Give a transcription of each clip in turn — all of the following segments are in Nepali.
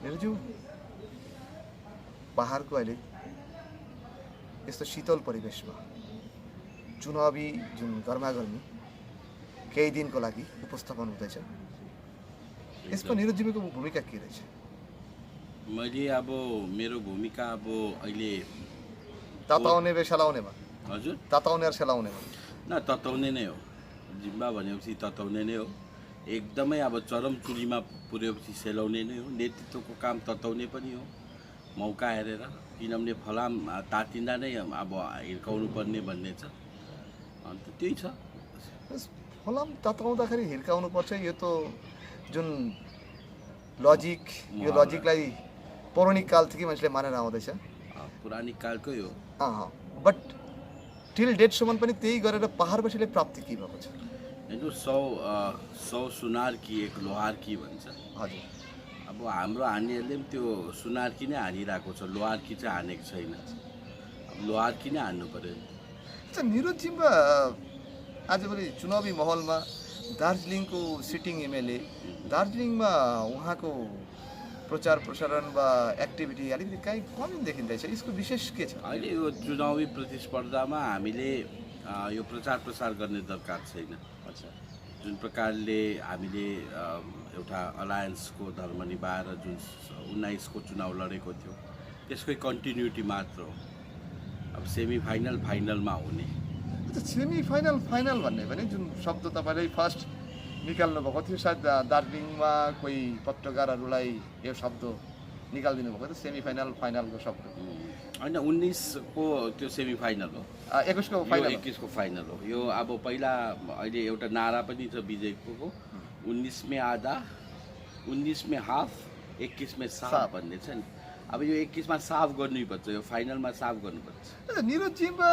निरजु पहाडको अहिले यस्तो शीतल परिवेशमा चुनावी जुन गर्मागर्मी केही दिनको लागि उपस्थापन हुँदैछ यसमा निरजुको भूमिका के रहेछ? मैले अब मेरो भूमिका अब अहिले ताताउने वे सेलाउनेमा हजुर ताताउने र सेलाउनेमा न तताउने नै हो। जिम्बा भनेपछि तताउने नै हो। एकदमै अब चरम चुलीमा पुर्याएपछि सेलाउने नै हो। नेतृत्वको काम तताउने पनि हो मौका हेरेर, किनभने फलाम तातिँदा नै अब हिर्काउनु पर्ने भन्ने छ। अन्त त्यही छ। फलाम ताताउँदाखेरि हिर्काउनु पर्छ यो त जुन लजिक यो लजिकलाई पौराणिक कालदेखि मान्छेले मानेर आउँदैछ। पुरानी कालकै हो। बट टिल डेटसम्म पनि त्यही गरेर पहाडवासीले प्राप्ति के भएको छ? हेर्नु 100 सुनार कि एक लोहार कि भन्छ। हजुर अब हाम्रो हान्नेहरूले पनि त्यो सुनार कि नै हानिरहेको छ, लोहार कि चाहिँ हानेको छैन। अब लोहार कि नै हान्नु पर्यो। अच्छा निरज जिम्बा आजभोलि चुनावी माहौलमा दार्जिलिङको सिटिङ एमएलए दार्जिलिङमा उहाँको प्रचार प्रसारण वा एक्टिभिटी अलिकति कहीँ कमी देखिँदैछ, यसको विशेष के छ? अहिले यो चुनावी प्रतिस्पर्धामा हामीले यो प्रचार प्रसार गर्ने दरकार छैन। अच्छा जुन प्रकारले हामीले एउटा अलायन्सको धर्म निभाएर जुन 19 को चुनाव लडेको थियो त्यसकै कन्टिन्युटी मात्र हो। अब सेमी फाइनल फाइनलमा हुने। सेमी फाइनल फाइनल भन्ने पनि जुन शब्द तपाईँले फर्स्ट निकाल्नु भएको थियो, सायद दार्जिलिङमा कोही पत्रकारहरूलाई यो शब्द निकालिदिनु भएको थियो, सेमी फाइनल फाइनलको शब्द होइन। 19 को त्यो सेमी फाइनल हो, 21 को फाइनल, 21 को फाइनल हो। यो अब पहिला अहिले एउटा नारा पनि छ बिजेपीको, 19 में आधा, 19 में हाफ, 21 में साफ भन्ने छ नि। अब यो 21 मा साफ गर्नुपर्छ, यो फाइनलमा साफ गर्नुपर्छ। निरज जिम्बा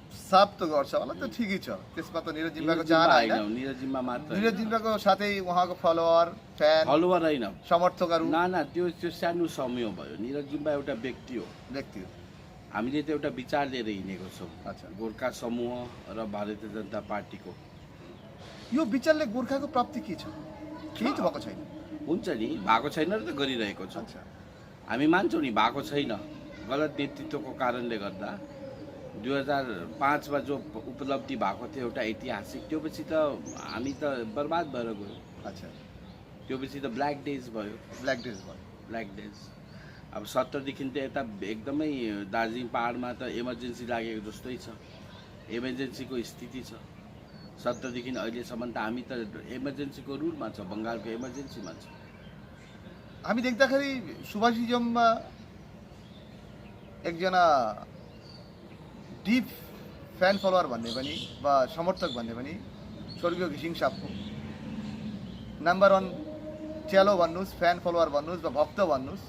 साफ त गर्छ होला त, ठिकै छ। त्यसमा त निरज जिम्बाको चाहना होइन, निरज जिम्बा मात्र, निरज जिम्बाको साथै उहाँको फलोअर फ्यान फलोअर होइन, समर्थकहरू। ना त्यो सानो समय भयो। निरज जिम्बा एउटा व्यक्ति हो। हामीले त एउटा विचार लिएर हिँडेको छौँ। अच्छा, गोर्खा समूह र भारतीय जनता पार्टीको यो विचारले गोर्खाको प्राप्ति के छ? केही त भएको छैन। हुन्छ नि, भएको छैन र त गरिरहेको छ। हामी मान्छौँ नि भएको छैन। गलत नेतृत्वको कारणले गर्दा 2005 मा जो उपलब्धि भएको थियो एउटा ऐतिहासिक, त्यो पछि त हामी त बर्बाद भएर गयो। अच्छा, त्यो पछि त ब्ल्याक डेज भयो। ब्ल्याक डेज अब 70 देखि त यता एकदमै दार्जिलिङ पहाडमा त इमर्जेन्सी लागेको जस्तै छ। इमर्जेन्सीको स्थिति छ। 70 देखि अहिलेसम्म त हामी त इमर्जेन्सीको रुलमा छ, बङ्गालको इमर्जेन्सीमा छ। हामी देख्दाखेरि सुभाषिजममा एकजना डिप फ्यान फलोअर भन्ने पनि वा समर्थक भन्ने पनि स्वर्गीय घिसिङ साहबको नम्बर 1 च्यालो भन्नुहोस्, फ्यान फलोअर भन्नुहोस् वा भक्त भन्नुहोस्,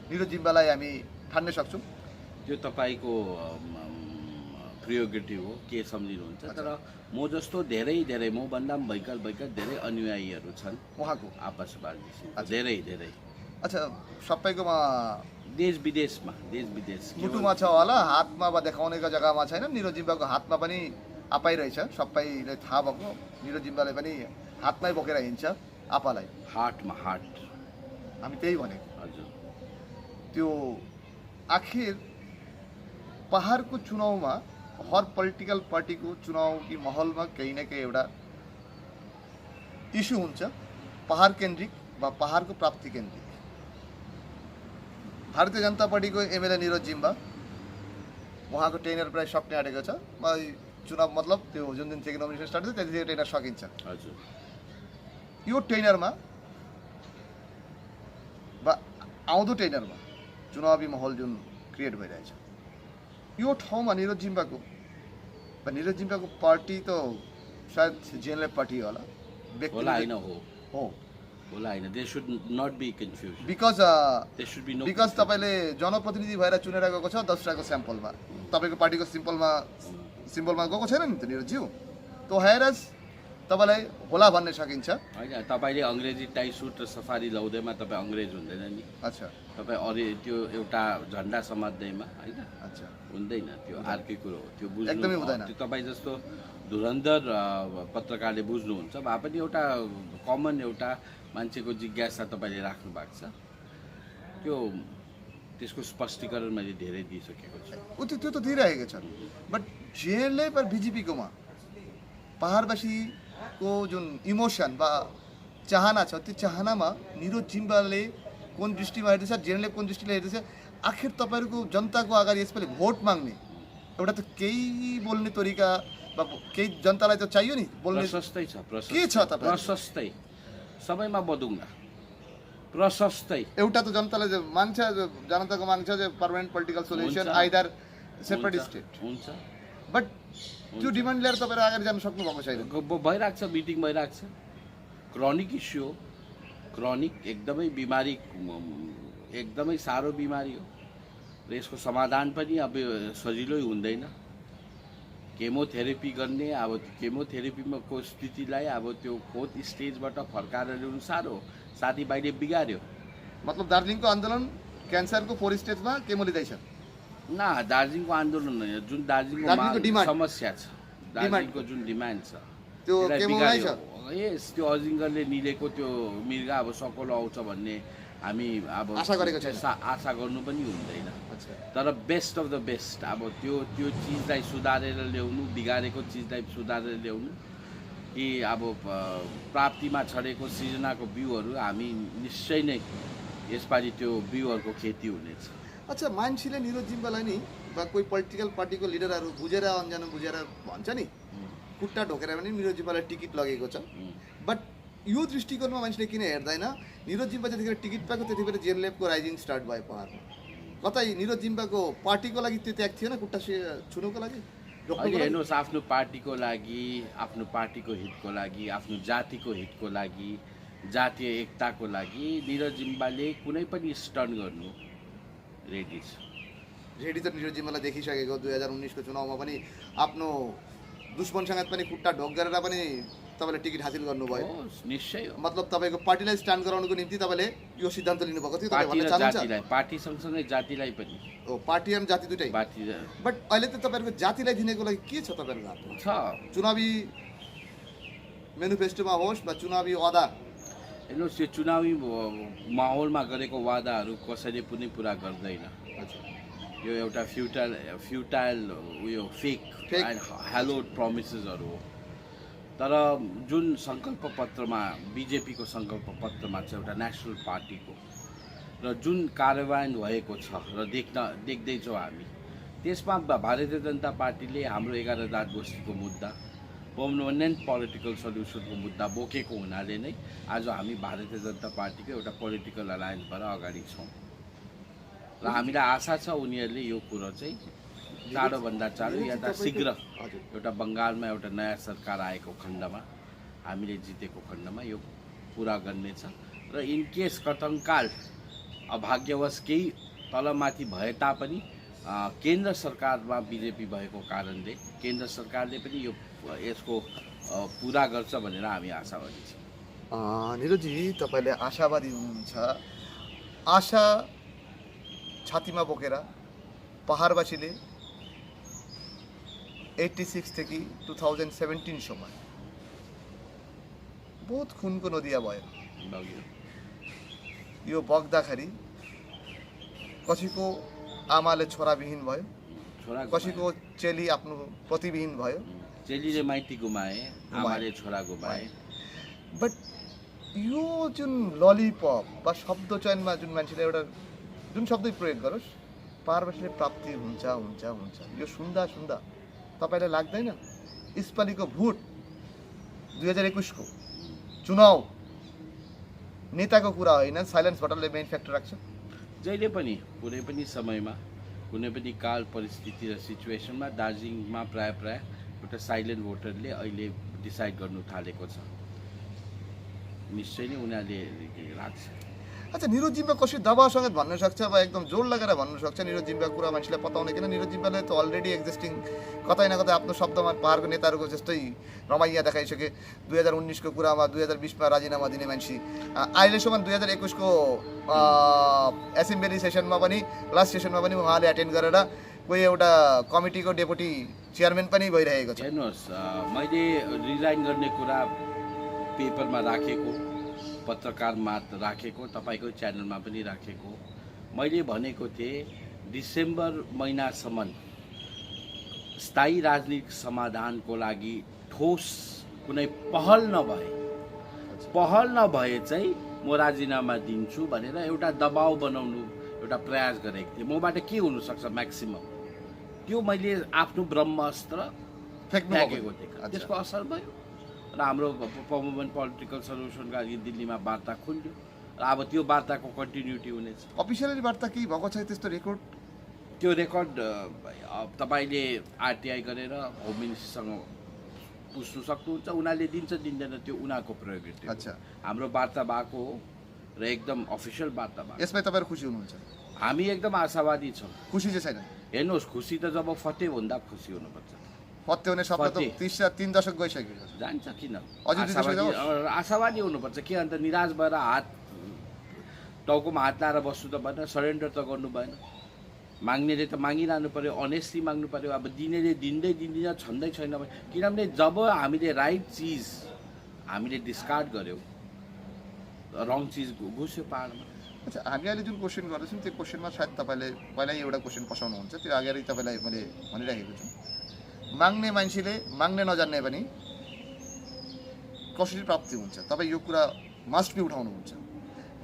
निरज जिम्बालाई हामी ठान्न सक्छौँ। त्यो तपाईँको प्रियोगेटिभ हो, के सम्झिनुहुन्छ। तर म जस्तो धेरै मभन्दा पनि भयङ्कर धेरै अनुयायीहरू छन् उहाँको आपसवादी, धेरै। अच्छा, सबैकोमा देश विदेशमा मुटुमा छ होला, हातमा वा देखाउनेको जग्गामा छैन। निरज जिम्बाको हातमा पनि आपाइरहेछ, सबैले थाहा भएको। निरज जिम्बाले पनि हातमै बोकेर हिँड्छ आपालाई, हार्ट हामी त्यही भनेको। हजुर, त्यो आखिर पहाडको चुनावमा हर पोलिटिकल पार्टीको चुनावी माहौलमा केही न केही एउटा इस्यु हुन्छ, पहाड केन्द्रिक वा पहाडको प्राप्ति केन्द्रिक। भारतीय जनता पार्टीको एमएलए निरज जिम्बा, उहाँको टेनर प्राय सक्ने आँटेको छ। चुनाव मतलब त्यो जुन दिनदेखि नोमिनेसन स्टार्ट थियो त्यतिखेर टेनर सकिन्छ। हजुर, यो टेनरमा वा आउँदो टेनरमा चुनावी माहौल जुन क्रिएट भइरहेछ, यो ठाउँमा निरज जिम्बाको पार्टी त सायद जेएनएलएफ पार्टी होला, They should not be confused. Because there should be no because तपाईँले जनप्रतिनिधि भएर चुनेर गएको छ 10 वटाको स्याम्पलमा, तपाईँको पार्टीको सिम्बलमा गएको छैन नि त निरजज्यू। तो हेरस तपाईँलाई होला भन्न सकिन्छ हैन। तपाईले अंग्रेजी टाई सुट र सफारी लाउँदैमा तपाई अंग्रेज हुँदैन नि। अच्छा, तपाई अरे त्यो एउटा झण्डा समात्दैमा हैन, अच्छा हुँदैन, त्यो अर्कै कुरो हो। त्यो बुझ्नु एकदमै हुँदैन। त्यो तपाई जस्तो धुरन्धर पत्रकारले बुझ्नुहुन्छ भए पनि एउटा कमन एउटा मान्छेको जिज्ञासा तपाईले राख्नु भएको छ। त्यो त्यसको स्पष्टीकरण मैले धेरै दिइसकेको छु। त्यो त दिइरहेको छन्, बट जेएलए पर बिजेपीकोमा पहाडवासीको जुन इमोसन बा चाहना छ त्यो चाहनामा निरोज जिम्बाले कुन दृष्टिमा हेर्दैछ, जेएलए कुन दृष्टिले हेर्दैछ, आखिर तपाईँहरूको जनताको अगाडि यसपालि भोट माग्ने एउटा त केही बोल्ने तरिका बा केही जनतालाई त चाहियो नि बोल्ने। प्रशस्तै छ, के छ तपाईँ प्रशस्तै सबैमा बदुङ्गा प्रशस्तै। एउटा त जनताले माग्छ, जनताको माग्छ जे पर्मानेन्ट पोलिटिकल सोल्युसन हुन्छ। आइदर सेपरेट स्टेट, हुन्छ, बट त्यो डिमान्ड लिएर तपाईँहरू अगाडि जान सक्नु भएको छैन। भइरहेको छ, मिटिङ भइरहेको छ। क्रोनिक इस्यु हो, क्रोनिक एकदमै बिमारी, एकदमै साह्रो बिमारी हो र यसको समाधान पनि अब सजिलै हुँदैन। केमोथेरापी गर्ने, अब केमोथेरापीमा को स्थितिलाई अब त्यो फोर्थ स्टेजबाट फर्काएर ल्याउनु साह्रो हो। साथीभाइले बिगार्यो। मतलब दार्जिलिङको आन्दोलन क्यान्सरको 4 स्टेजमा केमो लिँदैछ। ना, दार्जिलिङको आन्दोलन होइन, जुन दार्जिलिङको दार्जिलिङको डिमान्ड। समस्या छ, दार्जिलिङको जुन डिमान्ड छ त्यो त्यसलाई केमो नै छ। बिगार्यो। यस, त्यो अजिङ्गरले निलेको त्यो मृगा अब सकोलो आउँछ भन्ने हामी अब आशा गरेको छैन। आशा गर्नु पनि हुँदैन। तर बेस्ट अफ द बेस्ट अब त्यो चिजलाई सुधारेर ल्याउनु, बिगारेको चिजलाई सुधारेर ल्याउनु कि अब प्राप्तिमा छरेको सृजनाको बिउहरू हामी निश्चय नै यसपालि त्यो बिउहरूको खेती हुनेछ। अच्छा, मान्छेले निरोज जिम्बालाई नि बा कोही पोलिटिकल पार्टीको लिडरहरू बुझेर अनजान बुझेर भन्छ नि खुट्टा ढोकेर पनि निरोज जिम्बालाई टिकट लगेको छ, बट यो दृष्टिकोणमा मान्छेले किन हेर्दैन? निरोज जिम्बा जतिखेर टिकट पाएको त्यतिखेर जेएलएफको राइजिङ स्टार्ट भयो पहाडमा। कतै निरोज जिम्बाको पार्टीको लागि त्यो त्याग थिएन खुट्टा छुनुको लागि? अहिले हेर्नुहोस्, आफ्नो पार्टीको लागि, आफ्नो पार्टीको हितको लागि, आफ्नो जातिको हितको लागि, जातीय एकताको लागि निरोज जिम्बाले कुनै पनि स्टर्न गर्नु रेडी छ। रेडी त निरोज जिम्बालाई देखिसकेको 2019को चुनावमा पनि आफ्नो दुश्मनसँग पनि खुट्टा ढोक गरेर पनि तपाईँले टिकट हासिल गर्नुभयो। निश्चय हो। मतलब तपाईँको पार्टीलाई स्ट्यान्ड गराउनुको निम्ति तपाईँले यो सिद्धान्त लिनुभएको थियो। पार्टी र जातिलाई, पार्टी सँगसँगै जातिलाई पनि। हो, पार्टी अनि जाति दुइटै। पार्टी बट अहिले त तपाईँहरूको जातिलाई दिनेको लागि के छ तपाईँहरूको हातमा? छ। चुनावी मेनिफेस्टोमा होस् वा चुनावी वादा, हेर्नुहोस्, यो चुनावी माहौलमा गरेको वादाहरू कसैले पनि पुरा गर्दैन। यो एउटा फ्युटाइल उयो फेक एन्ड हेलोड प्रमिसेसहरू हो। तर जुन सङ्कल्प पत्रमा, बिजेपीको सङ्कल्प पत्रमा छ एउटा नेसनल पार्टीको, र जुन कार्यान्वयन भएको छ र देख्दैछौँ हामी, त्यसमा भारतीय जनता पार्टीले हाम्रो 11 जात गोष्ठीको मुद्दा, पर्मानेन्ट पोलिटिकल सल्युसनको मुद्दा बोकेको हुनाले नै आज हामी भारतीय जनता पार्टीको एउटा पोलिटिकल अलायन्सबाट अगाडि छौँ र हामीलाई आशा छ उनीहरूले यो कुरो चाहिँ चाँडोभन्दा चाँडो या त शीघ्र एउटा बङ्गालमा एउटा नयाँ सरकार आएको खण्डमा, हामीले जितेको खण्डमा यो पुरा गर्नेछ। र इनकेस कथङ्काल अभाग्यवश केही तलमाथि भए तापनि केन्द्र सरकारमा बिजेपी भएको कारणले केन्द्र सरकारले पनि यसको पुरा गर्छ भनेर हामी आशावादी छौँ। निरोजी, तपाईँले आशावादी हुनुहुन्छ। आशा छातीमा बोकेर पहाडवासीले 86 देखि 2017सम्म बहुत खुनको नदिया भयो। यो बग्दाखेरि कसैको आमाले छोराविहीन भयो, कसैको चेली आफ्नो पतिविहीन भयो, चेलीले माइती गुमाए, आमाले छोरा गुमाए। बट यो जुन ललिपप वा शब्द चयनमा जुन मान्छेले एउटा जुन शब्दै प्रयोग गरोस्, पहाडवासीले प्राप्ति हुन्छ हुन्छ हुन्छ, यो सुन्दा सुन्दा तपाईँलाई लाग्दैन यसपालिको भोट 2021 को चुनाव नेताको कुरा होइन, साइलेन्स भोटरले मेन फ्याक्टर राख्छ? जहिले पनि कुनै पनि समयमा, कुनै पनि काल परिस्थिति र सिचुएसनमा दार्जिलिङमा प्राय एउटा साइलेन्ट भोटरले अहिले डिसाइड गर्नु थालेको छ। निश्चय नै उनीहरूले राख्छ। अच्छा, निरोज जिम्बा कसरी दबावसँग भन्न सक्छ वा एकदम जोड लगाएर भन्न सक्छ निरोज जिम्बा कुरा मान्छेलाई पताउने? किन निरोज जिम्बाले त अलरेडी एक्जिस्टिङ कतै न कतै आफ्नो शब्दमा पहाडको नेताहरूको जस्तै रमाइया देखाइसके। 2019 को कुरामा 2020मा राजीनामा दिने मान्छे, अहिलेसम्म 2021 को एसेम्ब्ली सेसनमा पनि, लास्ट सेसनमा पनि उहाँले एटेन्ड गरेर कोही एउटा कमिटीको डेपुटी चेयरम्यान पनि भइरहेको छ। हेर्नुहोस्, मैले रिजाइन गर्ने कुरा पेपरमा राखेको, पत्रकारमा राखेको, तपाईँको च्यानलमा पनि राखेको, मैले भनेको थिएँ डिसेम्बर महिनासम्म स्थायी राजनीतिक समाधानको लागि ठोस कुनै पहल नभए चाहिँ म राजीनामा दिन्छु भनेर एउटा दबाउ बनाउनु एउटा प्रयास गरेको थिएँ। मबाट के हुनसक्छ म्याक्सिमम त्यो मैले आफ्नो ब्रह्मास्त्र फ्याँकेको थिएँ। त्यसको असर भयो र हाम्रो पर्मनेन्ट पोलिटिकल सल्युसनका लागि दिल्लीमा वार्ता खुल्यो र अब त्यो वार्ताको कन्टिन्युटी हुनेछ। अफिसियली वार्ता केही भएको छ त्यस्तो रेकर्ड? त्यो रेकर्ड तपाईँले आरटिआई गरेर होम मिनिस्ट्रीसँग पुस्नु सक्नुहुन्छ। उनीहरूले दिन्छ दिँदैन त्यो उनीहरूको प्रेरोगेटिभ। अच्छा, हाम्रो वार्ता भएको हो र एकदम अफिसियल वार्ता भएको। यसमै तपाईँहरू खुसी हुनुहुन्छ? हामी एकदम आशावादी छौँ। खुसी चाहिँ छैन? हेर्नुहोस्, खुसी त जब फटे भन्दा खुसी हुनुपर्छ। फत्ते हुने सपना त 3 दशक गइसक्यो। जान्छ किन? अझै आशावादी हुनुपर्छ। के अन्त निराश भएर टाउकोमा हात लाएर बस्नु त भएन, सरेन्डर त गर्नु भएन। माग्नेले त मागिरहनु पर्यो, अनेस्टली माग्नु पर्यो। अब दिनेले दिँदैन छँदै छैन भने, किनभने जब हामीले राइट चिज हामीले डिस्कार्ड गऱ्यौँ, रङ चिज घुस्यो पाहाडमा। अच्छा, हामी अहिले जुन क्वेसन गर्दैछौँ त्यो क्वेसनमा सायद तपाईँले पहिल्यै एउटा क्वेसन पसाउनुहुन्छ, त्यो अगाडि तपाईँलाई मैले भनिराखेको छु। माग्ने मान्छेले माग्ने नजान्ने पनि कसरी प्राप्ति हुन्छ, तपाईँ यो कुरा मस्ट बी उठाउनुहुन्छ।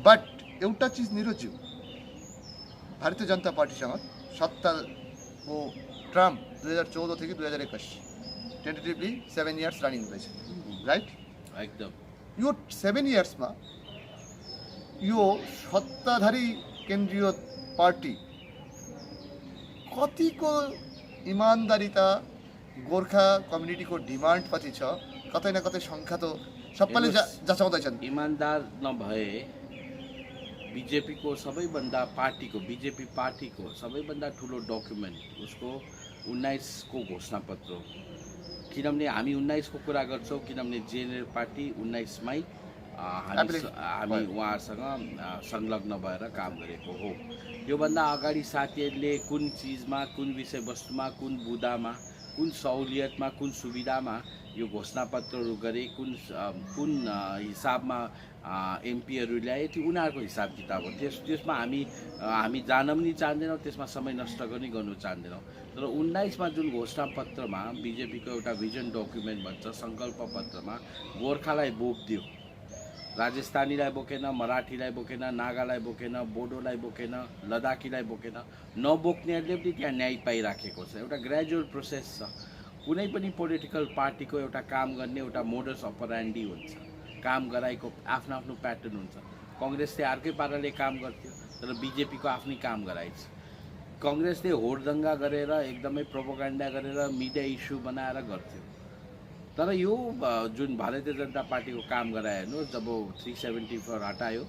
बट एउटा चिज निरोज्यू, भारतीय जनता पार्टीसँग सत्ताको टर्म 2014 देखि 2021 टेन्टेटिभली 7 इयर्स रनिङ हुँदैछ, राइट? एकदम। यो 7 इयर्समा यो सत्ताधारी केन्द्रीय पार्टी कतिको इमान्दारिता गोर्खा कम्युनिटीको डिमान्ड पछि छ? कतै न कतै शङ्का त सबैले जचाउँदैछन्। इमान्दार नभए बिजेपीको सबैभन्दा बिजेपी पार्टीको सबैभन्दा ठुलो डकुमेन्ट उसको 19 को घोषणापत्र हो। किनभने हामी 19 को कुरा गर्छौँ, किनभने जेएनएल पार्टी 19 मै हामी उहाँहरूसँग संलग्न भएर काम गरेको हो। योभन्दा अगाडि साथीहरूले कुन चिजमा, कुन विषयवस्तुमा, कुन बुदामा, कुन सहुलियतमा, कुन सुविधामा यो घोषणापत्रहरू गरे, कुन हिसाबमा एमपीहरू ल्याए, त्यो उनीहरूको हिसाब किताब हो। त्यसमा हामी जान पनि चाहँदैनौँ, त्यसमा समय नष्ट गर्नु चाहँदैनौँ। तर 19मा जुन घोषणापत्रमा बिजेपीको एउटा भिजन डकुमेन्ट भन्छ, सङ्कल्प पत्रमा गोर्खालाई बोक दियो, राजस्थानीलाई बोकेन, मराठीलाई बोकेन, नागालाई बोकेन, बोडोलाई बोकेन, लद्दाखीलाई बोकेन। नबोक्नेहरूले पनि त्यहाँ न्याय पाइराखेको छ। एउटा ग्रेजुअल प्रोसेस छ। कुनै पनि पोलिटिकल पार्टीको एउटा काम गर्ने एउटा मोडस अपरान्डी हुन्छ, काम गराएको आफ्नो आफ्नो प्याटर्न हुन्छ। कङ्ग्रेसले अर्कै पाराले काम गर्थ्यो, तर बिजेपीको आफ्नै काम गराइछ। कङ्ग्रेसले होडदङ्गा गरेर एकदमै प्रोपोगन्डा गरेर मिडिया इस्यु बनाएर गर्थ्यो। तर यो जुन भारतीय जनता पार्टीको काम गरायो हेर्नुहोस्, जब 374 हटायो,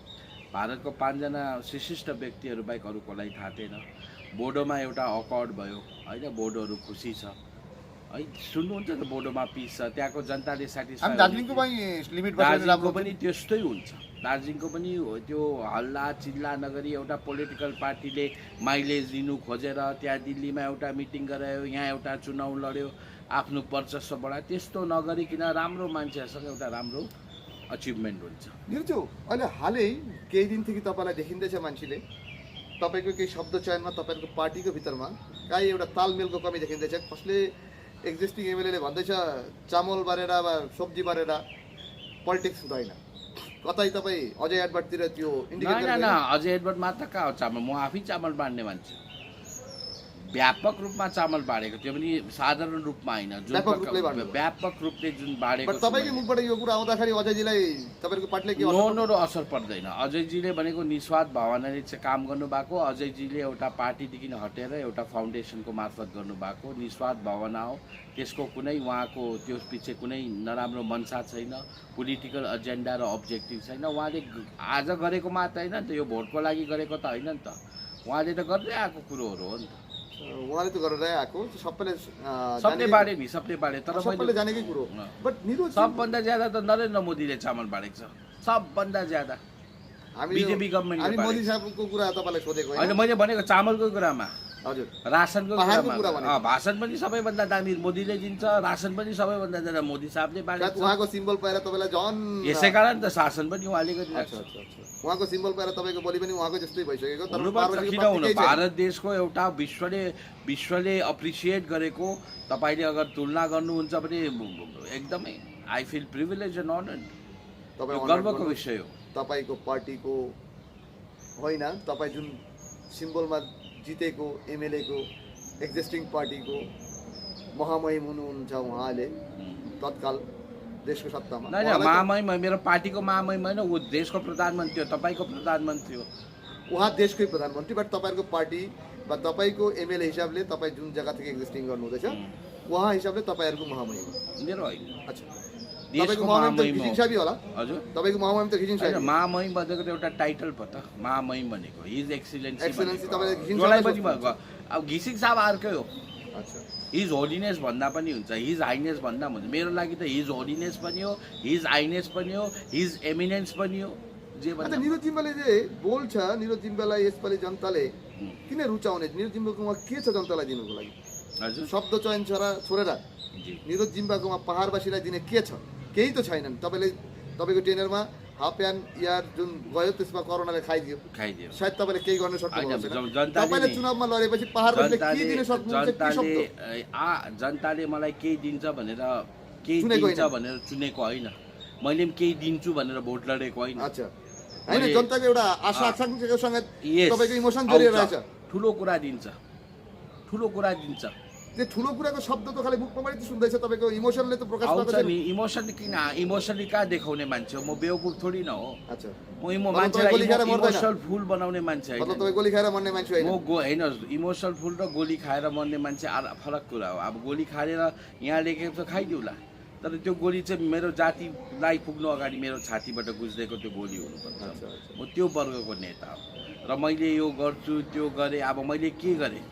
भारतको 5 जना विशिष्ट व्यक्तिहरू बाहेक अरू कसलाई थाहा थिएन। बोडोमा एउटा अकर्ड भयो होइन, बोडोहरू खुसी छ है, सुन्नुहुन्छ त बोडोमा पिस छ, त्यहाँको जनताले सेटिस्फाई। दार्जिलिङको पनि त्यस्तै हुन्छ। दार्जिलिङको पनि त्यो हल्ला चिल्ला नगरी एउटा पोलिटिकल पार्टीले माइलेज लिनु खोजेर त्यहाँ दिल्लीमा एउटा मिटिङ गरायो, यहाँ एउटा चुनाव लड्यो, आफ्नो वर्चस्व बढायो। त्यस्तो नगरिकन राम्रो मान्छेहरूसँग एउटा राम्रो अचिभमेन्ट हुन्छ। निरजु, अहिले हालै केही दिनदेखि तपाईँलाई देखिँदैछ मान्छेले तपाईँको केही शब्द चयनमा तपाईँको पार्टीको भित्रमा काहीँ एउटा तालमेलको कमी देखिँदैछ। कसले एक्जिस्टिङ एमएलएले भन्दैछ चामल बारेर वा सब्जी बारेर पोलिटिक्स हुँदैन। कतै तपाईँ अजय एडभर्टतिर त्यो इन्डिकेट? अजय एडभर्ट मात्र कहाँ हो चामल? म आफै चामल बाँड्ने मान्छे। व्यापक रूपमा चामल बाँडेको, त्यो पनि साधारण रूपमा होइन, व्यापक रूपले जुन बाँडेको। तपाईँको मुखबाट यो कुरा आउँदाखेरि अजयजीलाई तपाईँको पार्टीले के नो असर पर्दैन। अजयजीले भनेको निस्वार्थ भावनाले चाहिँ काम गर्नुभएको। अजयजीले एउटा पार्टीदेखि हटेर एउटा फाउन्डेसनको मार्फत गर्नुभएको निस्वार्थ भावना हो। त्यसको कुनै उहाँको त्यो पछि कुनै नराम्रो मनसा छैन, पोलिटिकल एजेन्डा र अब्जेक्टिभ छैन। उहाँले आज गरेको मात्र होइन नि त, यो भोटको लागि गरेको त होइन नि त, उहाँले त गर्दै आएको कुरोहरू हो नि त। उहाँले त गरेर आएको सबले बाँडे नि, सबले बाँडे। तर सबैले जानेकै कुरो। बट निरज, सबभन्दा ज्यादा त नरेन्द्र मोदीले चामल बाँडेको छ, सबभन्दा ज्यादा। बिजेपी गभर्मेन्टले मोदी साहबको कुरा तपाईँलाई सोधेको होइन, मैले भनेको चामलको कुरामा। हजुर रासनको पहाडको कुरामा कुरा भनेको। भाषण पनि सबैभन्दा दामी मोदीले दिन्छ, रासन पनि सबैभन्दा ज्यादा मोदी साहबले सायद बाँडेको छ। उहाँको सिम्बल पाएर तपाईँलाई झन् यसै कारण त शासन पनि उहाँले अच्छा गरिरहेको छ। अच्छा अच्छा उहाँको सिम्बल पाएर तपाईँको बोली पनि उहाँको जस्तै भइसकेको तर हुनुपर्छ, पार्वतीको किन पत्ती हुनु? केही छैन। भारत देशको एउटा विश्वले अप्रिसिएट गरेको, तपाईँले अगर तुलना गर्नुहुन्छ भने एकदमै I feel privilege and honoured. तपाईँ यो honor गर्वको गर्नुहोस्। विषय हो। तपाईँको पार्टीको होइन, तपाईँ जुन सिम्बलमा जितेको एमएलएको एक्जिस्टिङ पार्टीको महामहिम हुनुहुन्छ उहाँले तत्काल देशको सत्तामा। होइन, उहाँलाई त- महामहिम मेरो पार्टीको महामहिम होइन, ऊ देशको प्रधानमन्त्री हो, तपाईँको प्रधानमन्त्री हो। उहाँ देशकै प्रधानमन्त्री, बट तपाईँको पार्टी वा तपाईँको एमएलए हिसाबले तपाईँ जुन जग्गादेखि एक्जिस्टिङ गर्नुहुँदैछ उहाँ हिसाबले तपाईँहरूको महामहिम हो। मेरो होइन, अच्छा देशको तपाईँको महामहिम त महामहिम घिसिङ हो। साहब होला, हजुर, तपाईँको महामहिम त घिसिङ होइन, साहब। महामहिम भनेको त एउटा टाइटल पो त। महामहिम भनेको हिज एक्सिलेन्सी एक्सिलेन्सी तपाईँले घिसिङ जसलाई साहबलाई पनि भएको। अब घिसिङ साहब अर्कै हो। अच्छा हिज होलिनेस भन्दा पनि हुन्छ, हिज हाइनेस भन्दा पनि हुन्छ। मेरो लागि त हिज होलिनेस पनि हो, हिज हाइनेस पनि हो, हिज एमिनेन्स पनि हो, जे अन्त भन्दा निरज जिम्बाले जे बोल्छ, निरज जिम्बालाई यसपालि जनताले किन रुचाउने? निरज जिम्बाकोमा के छ जनतालाई दिनुको लागि? हजुर शब्द चयन छोडेर जी। निरज जिम्बाकोमा पहाडवासीलाई दिने के छ? केही त छैनन्। तपाईँको टेनरमा हाफ एन्ड इयर जुन गयो त्यसमा कोरोनाले खाइदियो, खाइदियो। सायद तपाईँले केही गर्न सक्नु होइन, छैन। जनताले तपाईँले नि- चुनावमा लडेपछि पहाडवासीले के दिन सक्नुहुन्छ? के शब्द? जनताले मलाई केही दिन्छ भनेर, केही चुनेको दिन्छ होइन। भनेर चुनेको होइन। मैले पनि केही दिन्छु भनेर भोट लडेको होइन। अच्छा होइन, मैले- जनताको एउटा आशा आकांक्षासँग Yes, तपाईँको इमोसन जोडिएर आउँछ। रहेछ। ठुलो कुरा दिन्छ, ठुलो कुरा दिन्छ। त्यो ठुलो कुराको शब्द त खालि मुखमा मात्रै सुन्दैछ, तपाईँको इमोसनले त प्रकाश आउँछ पाएको नि छैन। इमोसन। किन इमोसनली कहाँ देखाउने मान्छे हो? म बेवकुफ थोडी न हो। अच्छा म मतलब तपाईँ गोली खाएर मान्छेलाई मर्दैन? इमोसनल फुल बनाउने मान्छे मतलब होइन। तपाईँ गोली खाएर मर्ने मान्छे होइन। म होइन, इमोसनल फुल र गोली खाएर मर्ने मान्छे फरक कुरा हो। अब गोली खाएर यहाँ लेखेको छ खाइदिउला, तर त्यो गोली चाहिँ मेरो जातिलाई पुग्नु अगाडि मेरो छातीबाट गुज्रेको त्यो गोली हुनुपर्छ। अच्छा, अच्छा। म त्यो वर्गको नेता हो र मैले यो गर्छु त्यो गरेँ। अब मैले के गरेँ?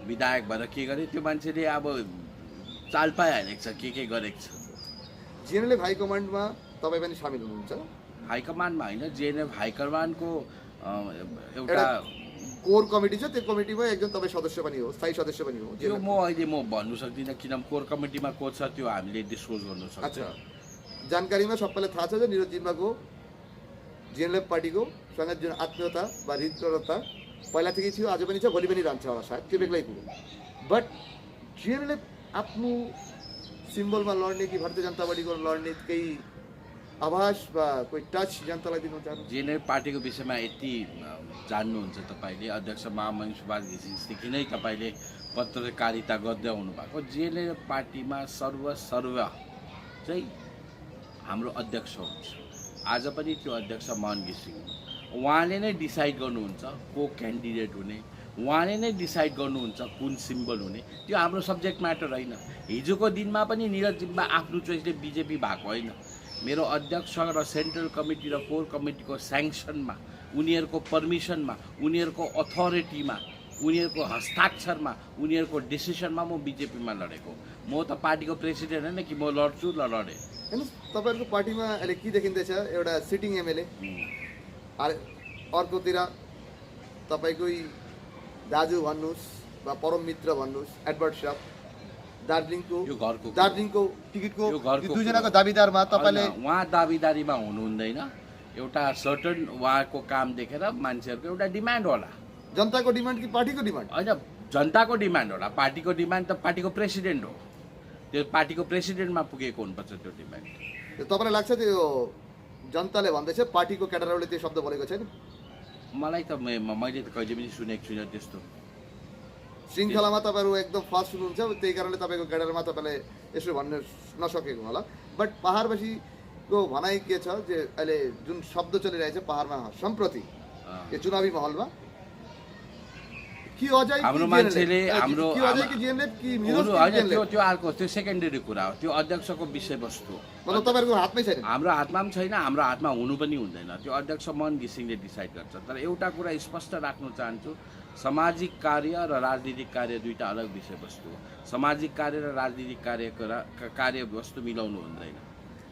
विधायक भएर के गरेँ? त्यो मान्छेले अब चाल पाइहालेको छ के गरेको छ। जिएनएलएफ हाइकमान्डमा तपाईँ पनि सामेल हुनुहुन्छ। हाइकमान्डमा होइन, जिएनएफ हाइकमान्डको एउटा एउटा कोर कमिटी छ, त्यो कमिटीमा एकजना तपाईँ सदस्य पनि हो, स्थायी सदस्य पनि हो। त्यो म अहिले भन्नु सक्दिनँ, किन कोर कमिटीमा को छ त्यो हामीले डिस्क्लोज गर्नु सक्छ। अच्छा जानकारीमा सबैलाई थाहा छ जे निरज जिम्बाको जिएनएलएफ पार्टीको सँग जुन आत्मीयता वा हृदयता पहिलादेखि थियो, आज पनि छ, भोलि पनि रहन्छ होला सायद, त्यो बेग्लै कुरो। बट जिएनएलएफ आफ्नो सिम्बलमा लड्ने कि भारतीय जनता पार्टीको लड्ने केही आभास वा कोही टच जनतालाई दिनु चाहनुहुन्छ? जिएनएफ पार्टीको विषयमा यति जान्नुहुन्छ तपाईँले। अध्यक्ष महामहिम सुभाष घिसिङदेखि नै तपाईँले पत्रकारिता गर्दै आउनु भएको। जिएनएफ पार्टीमा सर्व चाहिँ हाम्रो अध्यक्ष हुन्छ। आज पनि त्यो अध्यक्ष मोहन घिसिङ हो। उहाँले नै डिसाइड गर्नुहुन्छ को क्यान्डिडेट हुने, उहाँले नै डिसाइड गर्नुहुन्छ कुन सिम्बल हुने। त्यो हाम्रो सब्जेक्ट म्याटर होइन। हिजोको दिनमा पनि निरज जिम्बा आफ्नो चोइसले बिजेपी भएको होइन। मेरो अध्यक्ष र सेन्ट्रल कमिटी र कोर कमिटीको स्याङ्सनमा, उनीहरूको पर्मिसनमा, उनीहरूको अथोरिटीमा, उनीहरूको हस्ताक्षरमा, उनीहरूको डिसिसनमा म बिजेपीमा लडेको। म त पार्टीको प्रेसिडेन्ट होइन कि म लड्छु ल लडेँ। हेर्नुहोस्, तपाईँहरूको पार्टीमा अहिले के देखिँदैछ? एउटा सिटिङ एमएलए, अर्कोतिर तपाईँकै दाजु भन्नुहोस् वा परम मित्र भन्नुहोस् एडवर्ड साहब, दार्जिलिङको टिकटको यो घरको यो दुईजनाको दाबीदारमा तपाईँले होइन, उहाँ दाबीदारीमा हुनुहुँदैन। एउटा सर्टन उहाँको काम देखेर मान्छेहरूको एउटा डिमान्ड होला। जनताको डिमान्ड कि पार्टीको डिमान्ड? होइन, जनताको डिमान्ड होला। पार्टीको डिमान्ड त पार्टीको प्रेसिडेन्ट हो। त्यो पार्टीको प्रेसिडेन्टमा पुगेको हुनुपर्छ त्यो डिमान्ड। तपाईँलाई लाग्छ त्यो जनताले भन्दैछ पार्टीको क्याडरहरूले त्यो शब्द बोलेको छैन? मलाई त मैले त कहिले पनि सुनेको छुइनँ त्यस्तो। श्रृङ्खलामा तपाईँहरू एकदम फास्ट हुनुहुन्छ, त्यही कारणले तपाईँको क्याडरमा तपाईँले यसो भन्न नसकेको होला। बट पहाडवासीको भनाइ के छ जे अहिले जुन शब्द चलिरहेछ पहाडमा सम्प्रति यो चुनावी माहौलमा कि अझै हाम्रो मान्छेले हाम्रो होइन, त्यो अर्को, त्यो सेकेन्डरी कुरा हो। त्यो अध्यक्षको विषयवस्तु हो। मतलब तपाईँहरूको हातमै छैन? हाम्रो हातमा पनि छैन, हाम्रो हातमा हुनु पनि हुँदैन। त्यो अध्यक्ष मोहन घिसिङले डिसाइड गर्छ। तर एउटा कुरा स्पष्ट राख्न चाहन्छु, सामाजिक कार्य र राजनीतिक कार्य दुईटा अलग विषयवस्तु हो। सामाजिक कार्य र राजनीतिक कार्यवस्तु मिलाउनु हुँदैन।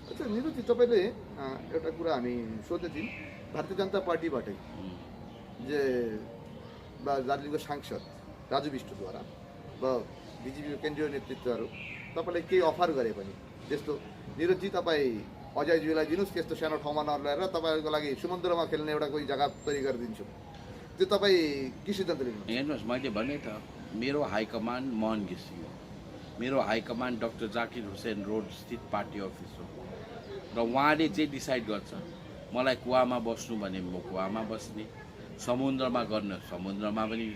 अच्छा निरुजी, तपाईँले एउटा कुरा हामी सोध्दै थियौँ, भारतीय जनता पार्टीबाटै जे दार्जिलिङको सांसद राजु विष्टुद्वारा वा बिजेपीको केन्द्रीय नेतृत्वहरू तपाईँले केही अफर गरे पनि जस्तो निरजजी तपाईँ अजयज्यूलाई दिनुहोस् त्यस्तो सानो ठाउँमा नल्याएर तपाईँहरूको लागि समुद्रमा खेल्ने एउटा कोही जग्गा तयारी गरिदिन्छु त्यो तपाईँ के सिद्धान्त लिनु हेर्नुहोस् मैले भने त मेरो हाइकमान्ड मोहन घिसिङ हो मेरो हाइकमान्ड डाक्टर जाकिर हुसेन रोड स्थित पार्टी अफिस हो र उहाँले चाहिँ डिसाइड गर्छ मलाई कुवामा बस्नु भने म कुवामा बस्ने समुद्रमा गर्ने समुद्रमा पनि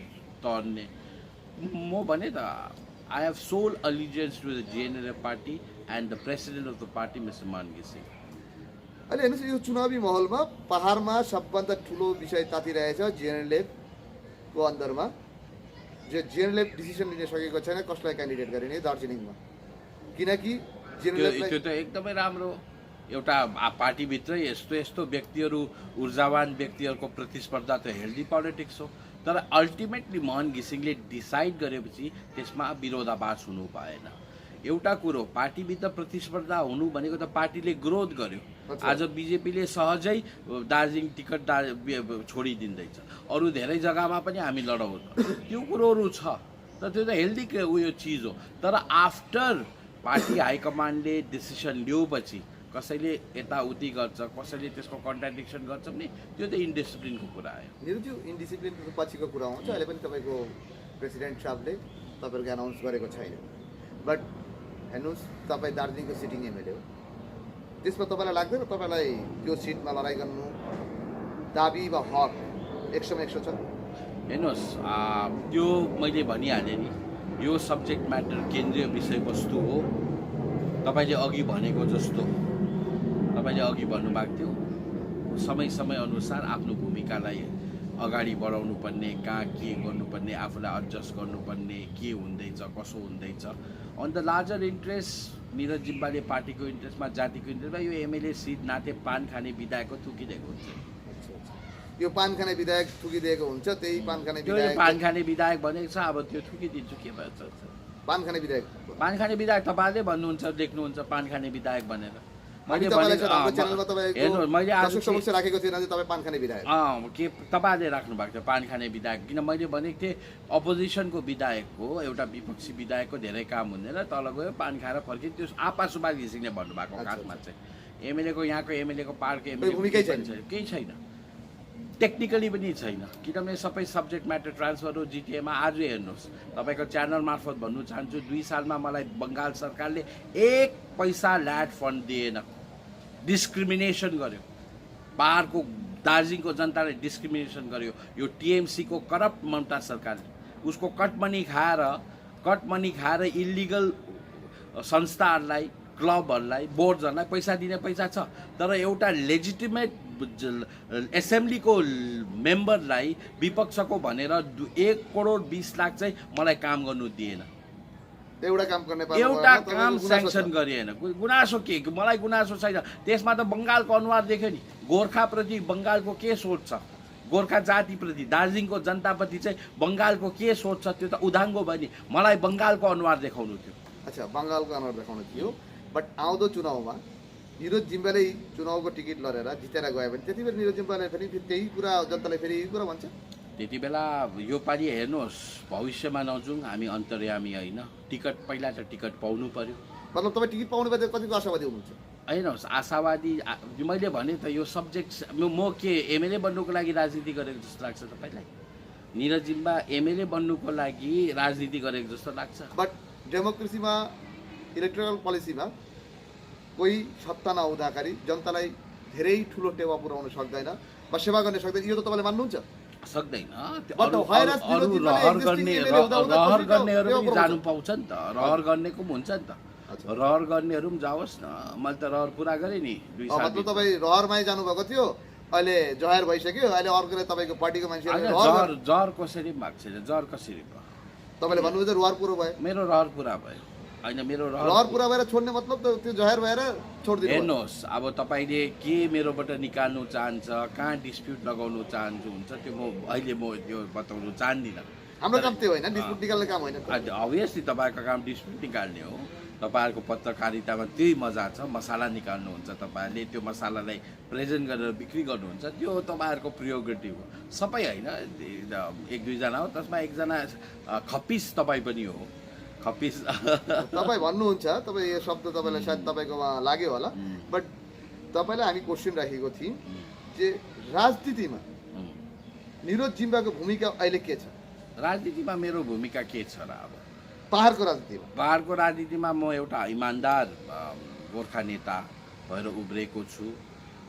तर्ने म भने त I have sole allegiance to the JNLF party and the president of the party mister Mohan घिसिङ अहिले हेर्नुहोस् यो चुनावी माहौलमा पहाडमा सबभन्दा ठुलो विषय तातिरहेछ जेएनएलएफको अन्दरमा जो जेएनएलएफ डिसिसन लिन सकेको छैन कसलाई क्यान्डिडेट गरिने दार्जिलिङमा किनकि जेएनएलएफलाई त्यो त एकदमै राम्रो एउटा पार्टीभित्रै यस्तो यस्तो व्यक्तिहरू ऊर्जावान व्यक्तिहरूको प्रतिस्पर्धा त हेल्दी पोलिटिक्स हो तर अल्टिमेटली मोहन घिसिङले डिसाइड गरेपछि त्यसमा विरोधाभास हुनु पाएन एउटा कुरो पार्टीभित्र प्रतिस्पर्धा हुनु भनेको त पार्टीले ग्रोथ गर्यो आज बिजेपीले सहजै दार्जिलिङ टिकट छोडिदिँदैछ अरू धेरै जग्गामा पनि हामी लडाउँछ त्यो कुरोहरू छ त त्यो त हेल्दी उयो चिज हो तर आफ्टर पार्टी हाइकमान्डले डिसिसन लिएपछि कसैले यताउति गर्छ कसैले त्यसको कन्ट्राडिक्सन गर्छ भने त्यो त इन्डिसिप्लिनको कुरा आयो निरुज्यू इन्डिसिप्लिनको पछिको कुरा हुन्छ अहिले पनि तपाईँको प्रेसिडेन्ट साहबले तपाईँहरूको एनाउन्स गरेको छैन बट हेर्नुहोस् तपाईँ दार्जिलिङको सिटिङ एमएलए हो त्यसमा तपाईँलाई लाग्दैन तपाईँलाई त्यो सिटमा लडाइँ गर्नु दाबी वा हक 100% छ हेर्नुहोस् त्यो मैले भनिहालेँ नि यो सब्जेक्ट म्याटर केन्द्रीय विषयवस्तु हो तपाईँले अघि भनेको जस्तो तपाईँले अघि भन्नुभएको थियो समय अनुसार आफ्नो भूमिकालाई अगाडि बढाउनु पर्ने कहाँ के गर्नुपर्ने आफूलाई एडजस्ट गर्नुपर्ने के हुँदैछ कसो हुँदैछ on the larger interest Niraj जिम्बाले पार्टीको इन्ट्रेस्टमा जातिको इन्ट्रेस्टमा यो एमएलए सिट नाथे पान खाने विधायकको थुकिदिएको हुन्छ यो पान खाने विधायक थुकिदिएको हुन्छ त्यही पान खाने त्यो विधायक पान खाने विधायक भनेको छ अब त्यो थुकिदिन्छु के भन्छ पान खाने विधायक तपाईँले भन्नुहुन्छ लेख्नुहुन्छ पान खाने विधायक भनेर मैले के तपाईँले राख्नु भएको थियो पान खाने विधायक किन मैले भनेको थिएँ अपोजिसनको विधायकको एउटा विपक्षी विधायकको धेरै काम हुँदैन तल गयो पान खाएर फर्कियो त्यो आपा सुभाष घिसिङले भन्नुभएको खासमा चाहिँ एमएलएको यहाँको एमएलएको पार्टको एमएलए केही छैन टेक्निकली पनि छैन किनभने सबै सब्जेक्ट म्याटर ट्रान्सफर हो जिटिएमा आज हेर्नुहोस् तपाईँको च्यानल मार्फत भन्नु चाहन्छु 2 सालमा मलाई बङ्गाल सरकारले 1 पैसा ल्याड फन्ड दिएन डिस्क्रिमिनेसन गर्यो पहाडको दार्जिलिङको जनताले डिस्क्रिमिनेसन गर्यो यो टिएमसीको करप्ट ममता सरकारले उसको कट मनी खाएर इलिगल संस्थाहरूलाई क्लबहरूलाई बोर्ड्सहरूलाई पैसा दिने पैसा छ तर एउटा लेजिटिमेट एसेम्ब्लीको मेम्बरलाई विपक्षको भनेर 1 करोड 20 लाख चाहिँ मलाई काम गर्नु दिएन एउटा काम स्याङ्सन गरिएन गुनासो के मलाई गुनासो छैन त्यसमा त बङ्गालको अनुहार देख्यो नि गोर्खाप्रति बङ्गालको के सोच छ गोर्खा जातिप्रति दार्जिलिङको जनताप्रति चाहिँ बङ्गालको के सोच छ त्यो त उदाङ्गो भयो नि मलाई बङ्गालको अनुहार देखाउनु थियो अच्छा बङ्गालको अनुहार देखाउनु थियो बट आउँदो चुनावमा निरज जिम्बाले चुनावको टिकट लडेर जितेर गयो भने त्यति बेला निरज जिम्बाले फेरि त्यही कुरा जनताले फेरि यही कुरा भन्छ त्यति बेला यो पालि हेर्नुहोस् भविष्यमा नजाउँ हामी अन्तर्यामी होइन टिकट पहिला त टिकट पाउनु पर्यो मतलब तपाईँ टिकट पाउनु पर्यो कतिको आशावादी हुनुहुन्छ हेर्नुहोस् आशावादी मैले भने त यो सब्जेक्ट म के एमएलए बन्नुको लागि राजनीति गरेको जस्तो लाग्छ तपाईँलाई निरज जिम्बा एमएलए बन्नुको लागि राजनीति गरेको जस्तो लाग्छ बट डेमोक्रेसीमा इलेक्टोरल पोलिसीमा कोही सत्ता नहुँदाखेरि जनतालाई धेरै ठुलो टेवा पुर्याउन सक्दैन वा सेवा गर्न सक्दैन यो त तपाईँले मान्नुहुन्छ सक्दैन रहर गर्नेहरू पनि जानु पाउँछ नि त रहर गर्नेको पनि हुन्छ नि त रहर गर्नेहरू पनि जाओस् न मैले त रहर पुरा गरेँ नि 2 साल मतलब तपाईँ रहरमै जानुभएको थियो अहिले जहर भइसक्यो अहिले अर्कोले तपाईँको पार्टीको मान्छेले जहर कसरी भएको छैन जहर कसरी भयो तपाईँले भन्नुहुन्छ रहर पुरो भयो मेरो रहर पुरा भयो होइन मेरो रहर पुरा भएर छोड्ने मतलब त त्यो जहर भएर छोडिदिनु हेर्नुहोस् अब तपाईँले के मेरोबाट निकाल्नु चाहन्छ कहाँ डिस्प्युट लगाउनु चाहन्छु हुन्छ त्यो अहिले म त्यो बताउनु चाहदिनँ हाम्रो काम त्यो होइन डिस्प्युट निकाल्ने काम होइन अभियसली तपाईँको काम डिस्प्युट निकाल्ने हो तपाईँहरूको पत्रकारितामा त्यही मजा छ, मसाला निकाल्नुहुन्छ तपाईँहरूले, त्यो मसालालाई प्रेजेन्ट गरेर बिक्री गर्नुहुन्छ, त्यो तपाईँहरूको प्रियोरिटी हो। सबै होइन, एक दुईजना हो, त्यसमा एकजना खप्पिस तपाईँ पनि हो, खप्पिस। तपाईँ भन्नुहुन्छ, तपाईँ यो शब्द तपाईँलाई सायद तपाईँकोमा लाग्यो होला, बट तपाईँलाई हामी क्वेसन राखेको थियौँ जे राजनीतिमा निरोध जिम्बाको भूमिका अहिले के छ? राजनीतिमा मेरो भूमिका के छ र? अब पहाडको राजनीतिमा, पहाडको राजनीतिमा म एउटा इमान्दार गोर्खा नेता भएर उब्रेको छु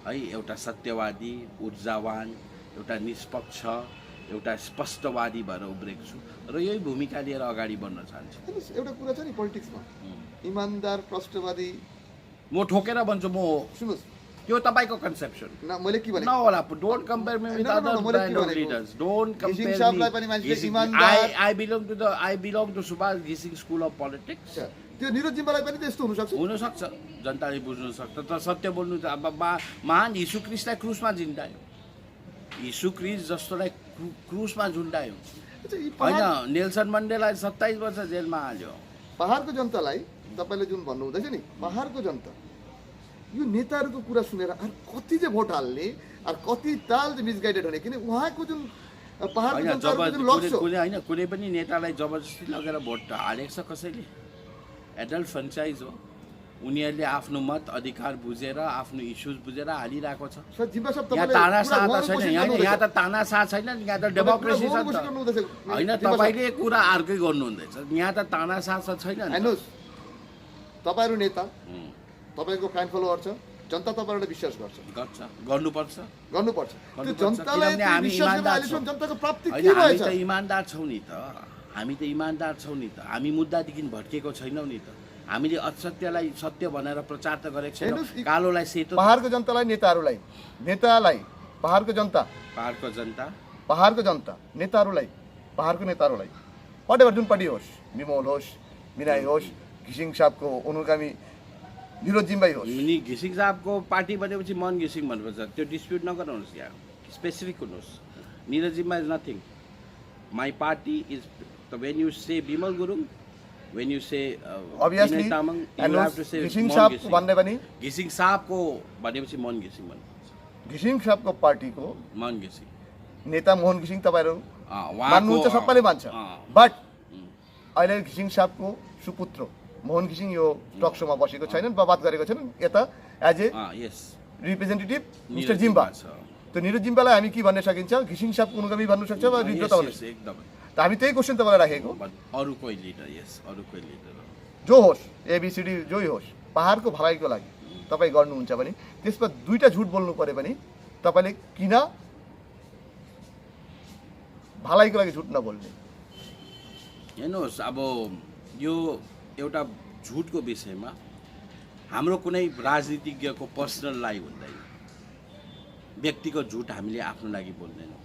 है, एउटा सत्यवादी, ऊर्जावान, एउटा निष्पक्ष, एउटा स्पष्टवादी भएर उब्रेको छु र यही भूमिका लिएर अगाडि बढ्न चाहन्छु। हेर्नुहोस्, एउटा कुरा छ नि पोलिटिक्समा, इमान्दार, स्पष्टवादी, म ठोकेर भन्छु, म सुन्नुहोस्, त्यो तपाईँको कन्सेप्सन न मैले के भने नहोला। Don't compare me with other brand of leaders, don't घिसिङ कम्पेयर साहबलाई पनि मान्छेले मी। इमान्दार- I belong to सुभाष घिसिङ स्कुल अफ पोलिटिक्स। त्यो निरोध जिम्बालाई पनि त्यस्तो हुनसक्छ। हुनसक्छ, जनताले बुझ्न सक्छ, तर सत्य बोल्नु त अब महान यीशु क्रिस्टलाई क्रुसमा झुन्डायो, यीशु क्रिस्ट जस्तोलाई क्रुसमा झुन्डायो अच्छा, यी होइन। पहाड- नेल्सन मण्डेलाई 27 वर्ष जेलमा हाल्यो। पहाडको जनतालाई तपाईँले जुन भन्नुहुँदैछ नि, पहाडको जनता यो नेताहरूको कुरा सुनेर अरू कति चाहिँ भोट हाल्ने अरू कति ताल चाहिँ मिसगाइडेड हुने, किन उहाँको जुन पहाडको होइन, जनताहरूको जुन लक्ष्य हो, होइन, कुनै पनि नेतालाई जबरजस्ती लगेर भोट हालेको छ कसैले? एडल्ट फ्रेन्चाइज हो, उनीहरूले आफ्नो मत अधिकार बुझेर, आफ्नो इस्युज बुझेर हालिरहेको छ। सर जिम्बा साहब यहाँ तपाईँले तानासा पुरा त छैन, यहाँ त तानासा छैन, यहाँ त डेमोक्रेसी छ नि त। होइन, तपाईँले कुरा अर्कै गर्नुहुँदैछ, यहाँ त तानासा छैन नि। हेर्नुहोस्, तपाईँहरू नेता, तपाईँको फ्यान फलोवर छ, जनता तपाईँहरूलाई विश्वास गर्छ, गर्छ, गर्नुपर्छ। गर्नुपर्छ। त्यो गर्नुपर्छ, जनतालाई किनभने हामी विश्वास गरेर इमान्दार अहिलेसम्म छौँ। जनताको प्राप्ति होइन, के हामी भएछ? त इमान्दार छौँ नि त, हामी त इमान्दार छौँ नि त, हामी मुद्दादेखि भड्केको छैनौँ नि त। हामीले असत्यलाई सत्य भनेर प्रचार त गरेको छैनौँ, हेर्नुहोस्, कालोलाई सेतो। पहाडको जनतालाई, नेतालाई पहाडको जनता, पहाडको जनता, नेताहरूलाई, पहाडको नेताहरूलाई वाट एभर जुन पार्टी होस्, विमल होस्, विनय होस्, घिसिङ साहबको अनुगामी निरोध जिम्बाई होस्, घिसिङ साहबको पार्टी भनेपछि मन घिसिङ भन्नुपर्छ, त्यो डिस्प्युट नगर्नुहोस्, यहाँ स्पेसिफिक हुनुहोस्। Niraj Jimba is nothing, my party is, when you say Bimal Gurung, when you say Obviously, Tamang, and you have to say घिसिङ मन साहब घिसिङ। भन्ने पनि घिसिङ साहबको भनेपछि मन घिसिङ भन्नुपर्छ, घिसिङ साहबको पार्टीको मन घिसिङ। नेता मोहन घिसिङ तपाईँहरू उहाँको- मान्नुहुन्छ, सबैले मान्छ, बट अहिले घिसिङ साहबको सुपुत्र मोहन घिसिङ यो टक सोमा बसेको छैनन्, बात गरेको छैनन्, यता as a yes, representative mister Jimba. त्यो निरोध जिम्बालाई हामी के भन्न सकिन्छ? घिसिङ साहबको अनुगामी भन्नु सक्छ वा विद्रोह हुनु सक्छ? एकदमै। त हामी त्यही क्वेसन तपाईँलाई राखेको, अरू कोही लिडर, यस, अरू कोही लिडर जो होस्, एबिसिडी जोई होस्, पहाडको भलाइको लागि तपाईँ गर्नुहुन्छ भने त्यसमा दुईवटा झुट बोल्नु पऱ्यो भने तपाईँले किन भलाइको लागि झुट नबोल्ने? हेर्नुहोस्, अब यो एउटा झुटको विषयमा हाम्रो कुनै राजनीतिज्ञको पर्सनल लाइफ हुँदैन, व्यक्तिगत झुट हामीले आफ्नो लागि बोल्दैनौँ।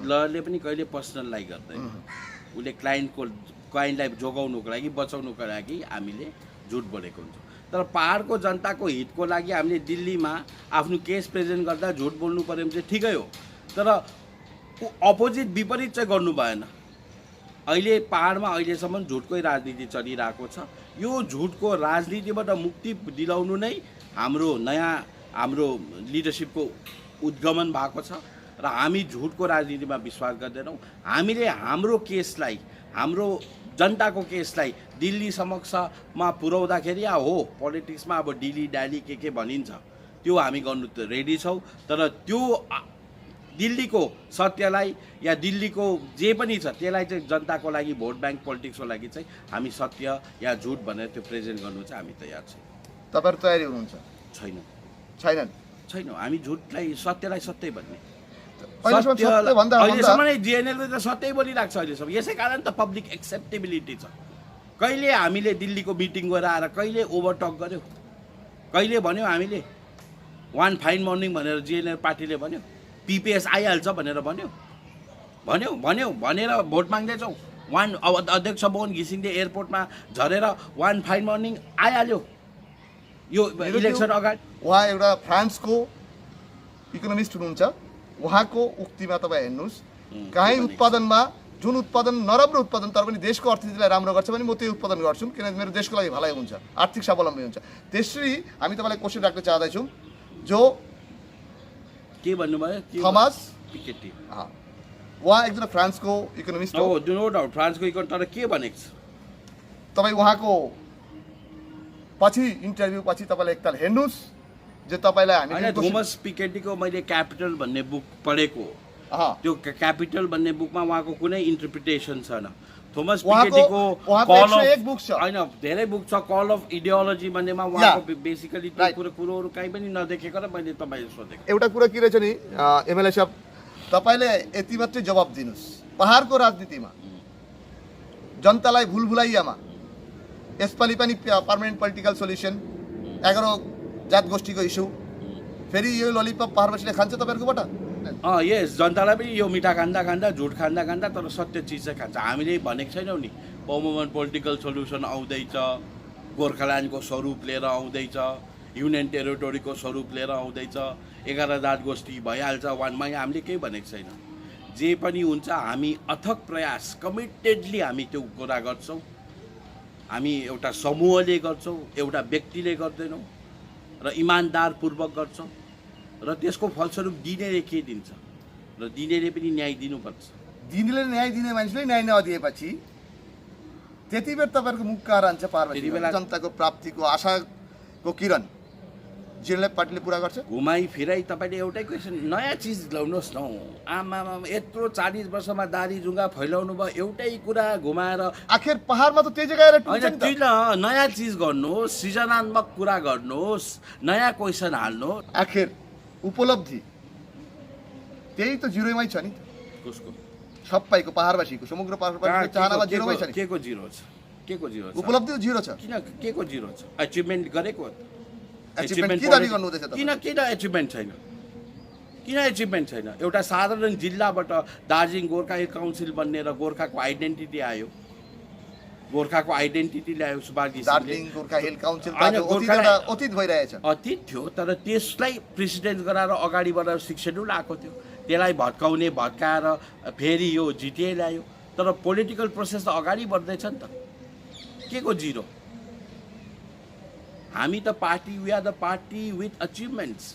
लयरले पनि कहिले पर्सनल लाइफ गर्दैन, उसले क्लाइन्टलाई जोगाउनुको लागि, बचाउनुको लागि हामीले झुट बोलेको हुन्छ। तर पहाडको जनताको हितको लागि हामीले दिल्लीमा आफ्नो केस प्रेजेन्ट गर्दा झुट बोल्नु पऱ्यो भने चाहिँ ठिकै हो, तर अपोजिट विपरीत चाहिँ गर्नु भएन। अहिले पहाडमा अहिलेसम्म झुटकै राजनीति चलिरहेको छ। यो झुटको राजनीतिबाट मुक्ति दिलाउनु नै हाम्रो लिडरसिपको उद्गमन भएको छ र हामी झुटको राजनीतिमा विश्वास गर्दैनौँ। हामीले हाम्रो केसलाई, हाम्रो जनताको केसलाई दिल्ली समक्षमा पुर्याउँदाखेरि हो, पोलिटिक्समा अब डिली डाली के भनिन्छ त्यो हामी गर्नु त रेडी छौँ, तर त्यो दिल्लीको सत्यलाई या दिल्लीको जे पनि छ त्यसलाई चाहिँ जनताको लागि, भोट ब्याङ्क पोलिटिक्सको लागि चाहिँ हामी सत्य या झुट भनेर त्यो प्रेजेन्ट गर्नु चाहिँ हामी तयार छौँ। तपाईँहरू तयारी हुनुहुन्छ? छैनन्। हामी झुटलाई, सत्यलाई सत्य भन्ने। अहिलेसम्म नै जिएनएलले त सत्य बोलिरहेको छ अहिलेसम्म, यसै कारण त पब्लिक एक्सेप्टेबिलिटी छ। कहिले हामीले दिल्लीको मिटिङ गरेर आएर कहिले ओभरटक गर्यो, कहिले भन्यो हामीले वान फाइन मर्निङ भनेर जिएनएल पार्टीले भन्यो, पिपिएस आइहाल्छ भनेर भनेर भोट माग्दैछौँ। अध्यक्ष मोहन घिसिङले एयरपोर्टमा झरेर वान फाइन मर्निङ आइहाल्यो यो इलेक्सन अगाडि। उहाँ एउटा फ्रान्सको इकोनोमिस्ट हुनुहुन्छ, उहाँको उक्तिमा तपाईँ हेर्नुहोस्, काहीँ उत्पादनमा जुन उत्पादन नराम्रो उत्पादन तर पनि देशको अर्थनीतिलाई राम्रो गर्छ भने म त्यो उत्पादन गर्छु किनभने मेरो देशको लागि भलाइ हुन्छ, आर्थिक स्वावलम्बी हुन्छ। त्यसरी हामी तपाईँलाई क्वेसन राख्न चाहदैछौँ जो के भन्नुभयो थोमस पिकेटी उहाँ एकजना फ्रान्सको इकोनोमिस्ट हो। नो डाउट फ्रान्सको इकोनोमी तर के भनेको छ तपाईँ उहाँको पछि इन्टरभ्यू पछि तपाईँलाई एकताल हेर्नुहोस् जो तपाईँलाई होइन हामी थोमस पिकेटीको मैले क्यापिटल भन्ने बुक पढेको त्यो क्यापिटल भन्ने बुकमा उहाँको कुनै इन्टरप्रिटेसन छैन थोमस पिकेटीको कल अफ बुक छ होइन धेरै बुक छ कल अफ इडियोलोजी भन्नेमा उहाँको बेसिकली त्यो कुरोहरू कहीँ पनि नदेखेको र मैले तपाईँले सोधेको एउटा कुरा के रहेछ नि एमएलए साहब तपाईँले यति मात्रै जवाब दिनुहोस् पहाडको राजनीतिमा जनतालाई भुलभुलाइयामा यसपालि पनि पर्मानेन्ट पोलिटिकल सोल्युसन 11 जात गोष्ठीको इस्यु फेरि यो ललिपप पहाडवासीले खान्छ तपाईँहरूकोबाट यस जनतालाई पनि यो मिठा खाँदा खाँदा झुट खाँदा खाँदा तर सत्य चिज चाहिँ खान्छ हामीले भनेको छैनौँ नि पर्मानेन्ट पोलिटिकल सोल्युसन आउँदैछ गोर्खाल्यान्डको स्वरूप लिएर आउँदैछ युनियन टेरिटोरीको स्वरूप लिएर आउँदैछ 11 जात गोष्ठी भइहाल्छ वानमा हामीले केही भनेको छैन जे पनि हुन्छ हामी अथक प्रयास कमिटेडली हामी त्यो कुरा गर्छौँ हामी एउटा समूहले गर्छौँ एउटा व्यक्तिले गर्दैनौँ र इमान्दारपूर्वक गर्छौँ र त्यसको फलस्वरूप दिनेले के दिन्छ र दिनेले पनि न्याय दिनुपर्छ दिनेले न्याय दिने मान्छेले न्याय नदिएपछि त्यति बेर तपाईँहरूको मुख कहाँ रहन्छ पहाडवासी जनताको प्राप्तिको आशाको किरण जिल्ला पार्टीले पुरा गर्छ घुमाइ फिराइ तपाईँले एउटै क्वेसन नयाँ चिज ल्याउनुहोस् न आमा यत्रो 40 वर्षमा दारी जुङ्गा फैलाउनु भयो एउटै कुरा घुमाएर आखिर पहाडमा त त्यही जग्गा होइन किन नयाँ चिज गर्नुहोस् सृजनात्मक कुरा गर्नुहोस् नयाँ क्वेसन हाल्नु आखिर उपलब्धि त्यही त जिरोमै छ नि कसको सबैको पहाडवासीको समग्र पहाडवासीको चाहनामा जिरोमै छ नि के को जिरो छ के को जिरो छ उपलब्धि जिरो छ किन के को जिरो छ अचिभमेन्ट गरेको अचिभमेन्ट के दाबी गर्नु हुँदैछ किन किन एचिभमेन्ट छैन किन एचिभमेन्ट छैन एउटा साधारण जिल्लाबाट दार्जिलिङ गोर्खा हिल काउन्सिल बन्ने र गोर्खाको आइडेन्टिटी आयो गोर्खाको आइडेन्टिटी ल्यायो सुभाष घिसिङले दार्जिलिङ गोर्खा हिल काउन्सिल अतीत भइरहेछ अतीत थियो तर त्यसलाई प्रेसिडेन्ट गराएर अगाडि बढाएर 6 शेड्युल आएको थियो त्यसलाई भत्काउने भत्काएर फेरि यो जिटिए ल्यायो तर पोलिटिकल प्रोसेस त अगाडि बढ्दैछ नि त के को जिरो हामी त party we are the party with achievements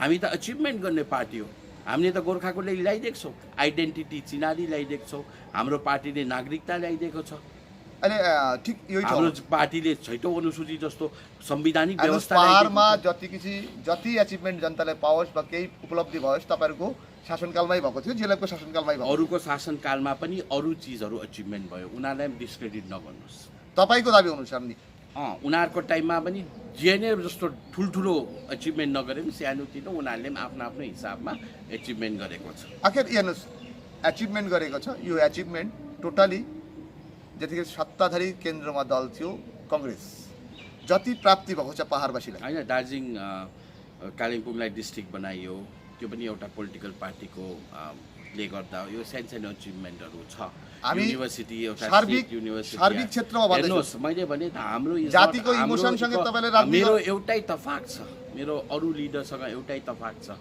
हामी त अचिभमेन्ट गर्ने पार्टी हो हामीले त गोर्खाको लागि ल्याइदिएको छौँ आइडेन्टिटी चिनारी ल्याइदिएको छौँ हाम्रो पार्टीले नागरिकता ल्याइदिएको छ अनि ठिक यो हाम्रो पार्टीले 6औं अनुसूची जस्तो संवैधानिक व्यवस्था पहाडमा जति अचिभमेन्ट जनतालाई पाओस् वा केही उपलब्धि भयोस् तपाईँहरूको शासनकालमै भएको थियो जिल्लाको शासनकालमै भयो अरूको शासनकालमा पनि अरू चिजहरू अचिभमेन्ट भयो उनीहरूलाई पनि डिस्क्रेडिट नगर्नुहोस् तपाईँको दाबी अनुसार नि उनीहरूको टाइममा पनि जिएनए जस्तो ठुल्ठुलो एचिभमेन्ट नगरे पनि सानोतिनो उनीहरूले पनि आफ्नो आफ्नो हिसाबमा एचिभमेन्ट गरेको छ आखिर हेर्नुहोस् एचिभमेन्ट गरेको छ यो एचिभमेन्ट टोटली जतिखेर सत्ताधारी केन्द्रमा दल थियो कङ्ग्रेस जति प्राप्ति भएको छ पहाडवासीलाई होइन दार्जिलिङ कालिम्पोङलाई डिस्ट्रिक्ट बनाइयो त्यो पनि एउटा पोलिटिकल पार्टीको ले गर्दा यो सानो अचिभमेन्टहरू छ युनिभर्सिटी एउटा स्टेट युनिभर्सिटी सार्वजनिक क्षेत्रमा हेर्नुहोस् मैले भने त हाम्रो जातिको इमोसनसँग तपाईले राजनीति मेरो एउटै तफाक छ मेरो अरू लिडरसँग एउटै तफाक छ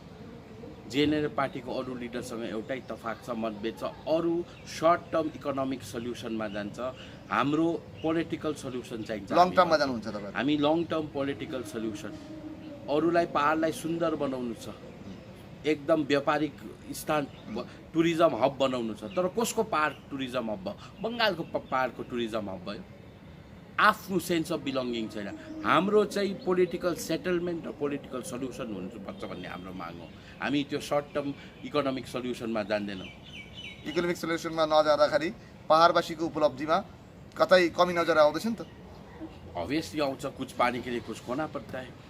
जेएनएल पार्टीको अरू लिडरसँग एउटै तफाक छ मतभेद छ अरू सर्ट टर्म इकोनोमिक सल्युसनमा जान्छ हाम्रो पोलिटिकल सल्युसन चाहिन्छ लङ टर्ममा जानुहुन्छ तपाईहरु हामी लङ टर्म पोलिटिकल सल्युसन अरूलाई पहाडलाई सुन्दर बनाउनु छ एकदम व्यापारिक स्थान टुरिज्म हब बनाउनु छ तर कसको पहाड टुरिज्म हब भयो बङ्गालको पहाडको टुरिज्म हब भयो आफ्नो सेन्स अफ बिलोङ्गिङ छैन हाम्रो चाहिँ पोलिटिकल सेटलमेन्ट र पोलिटिकल सल्युसन हुनुपर्छ भन्ने हाम्रो माग हो हामी त्यो सर्ट टर्म इकोनोमिक सल्युसनमा जान्दैनौँ इकोनोमिक सल्युसनमा नजाँदाखेरि पहाडवासीको उपलब्धिमा कतै कमी नजर आउँदैछ नि त अभियसली आउँछ कुछ पानी के लिए कुछ खोना पर्ता है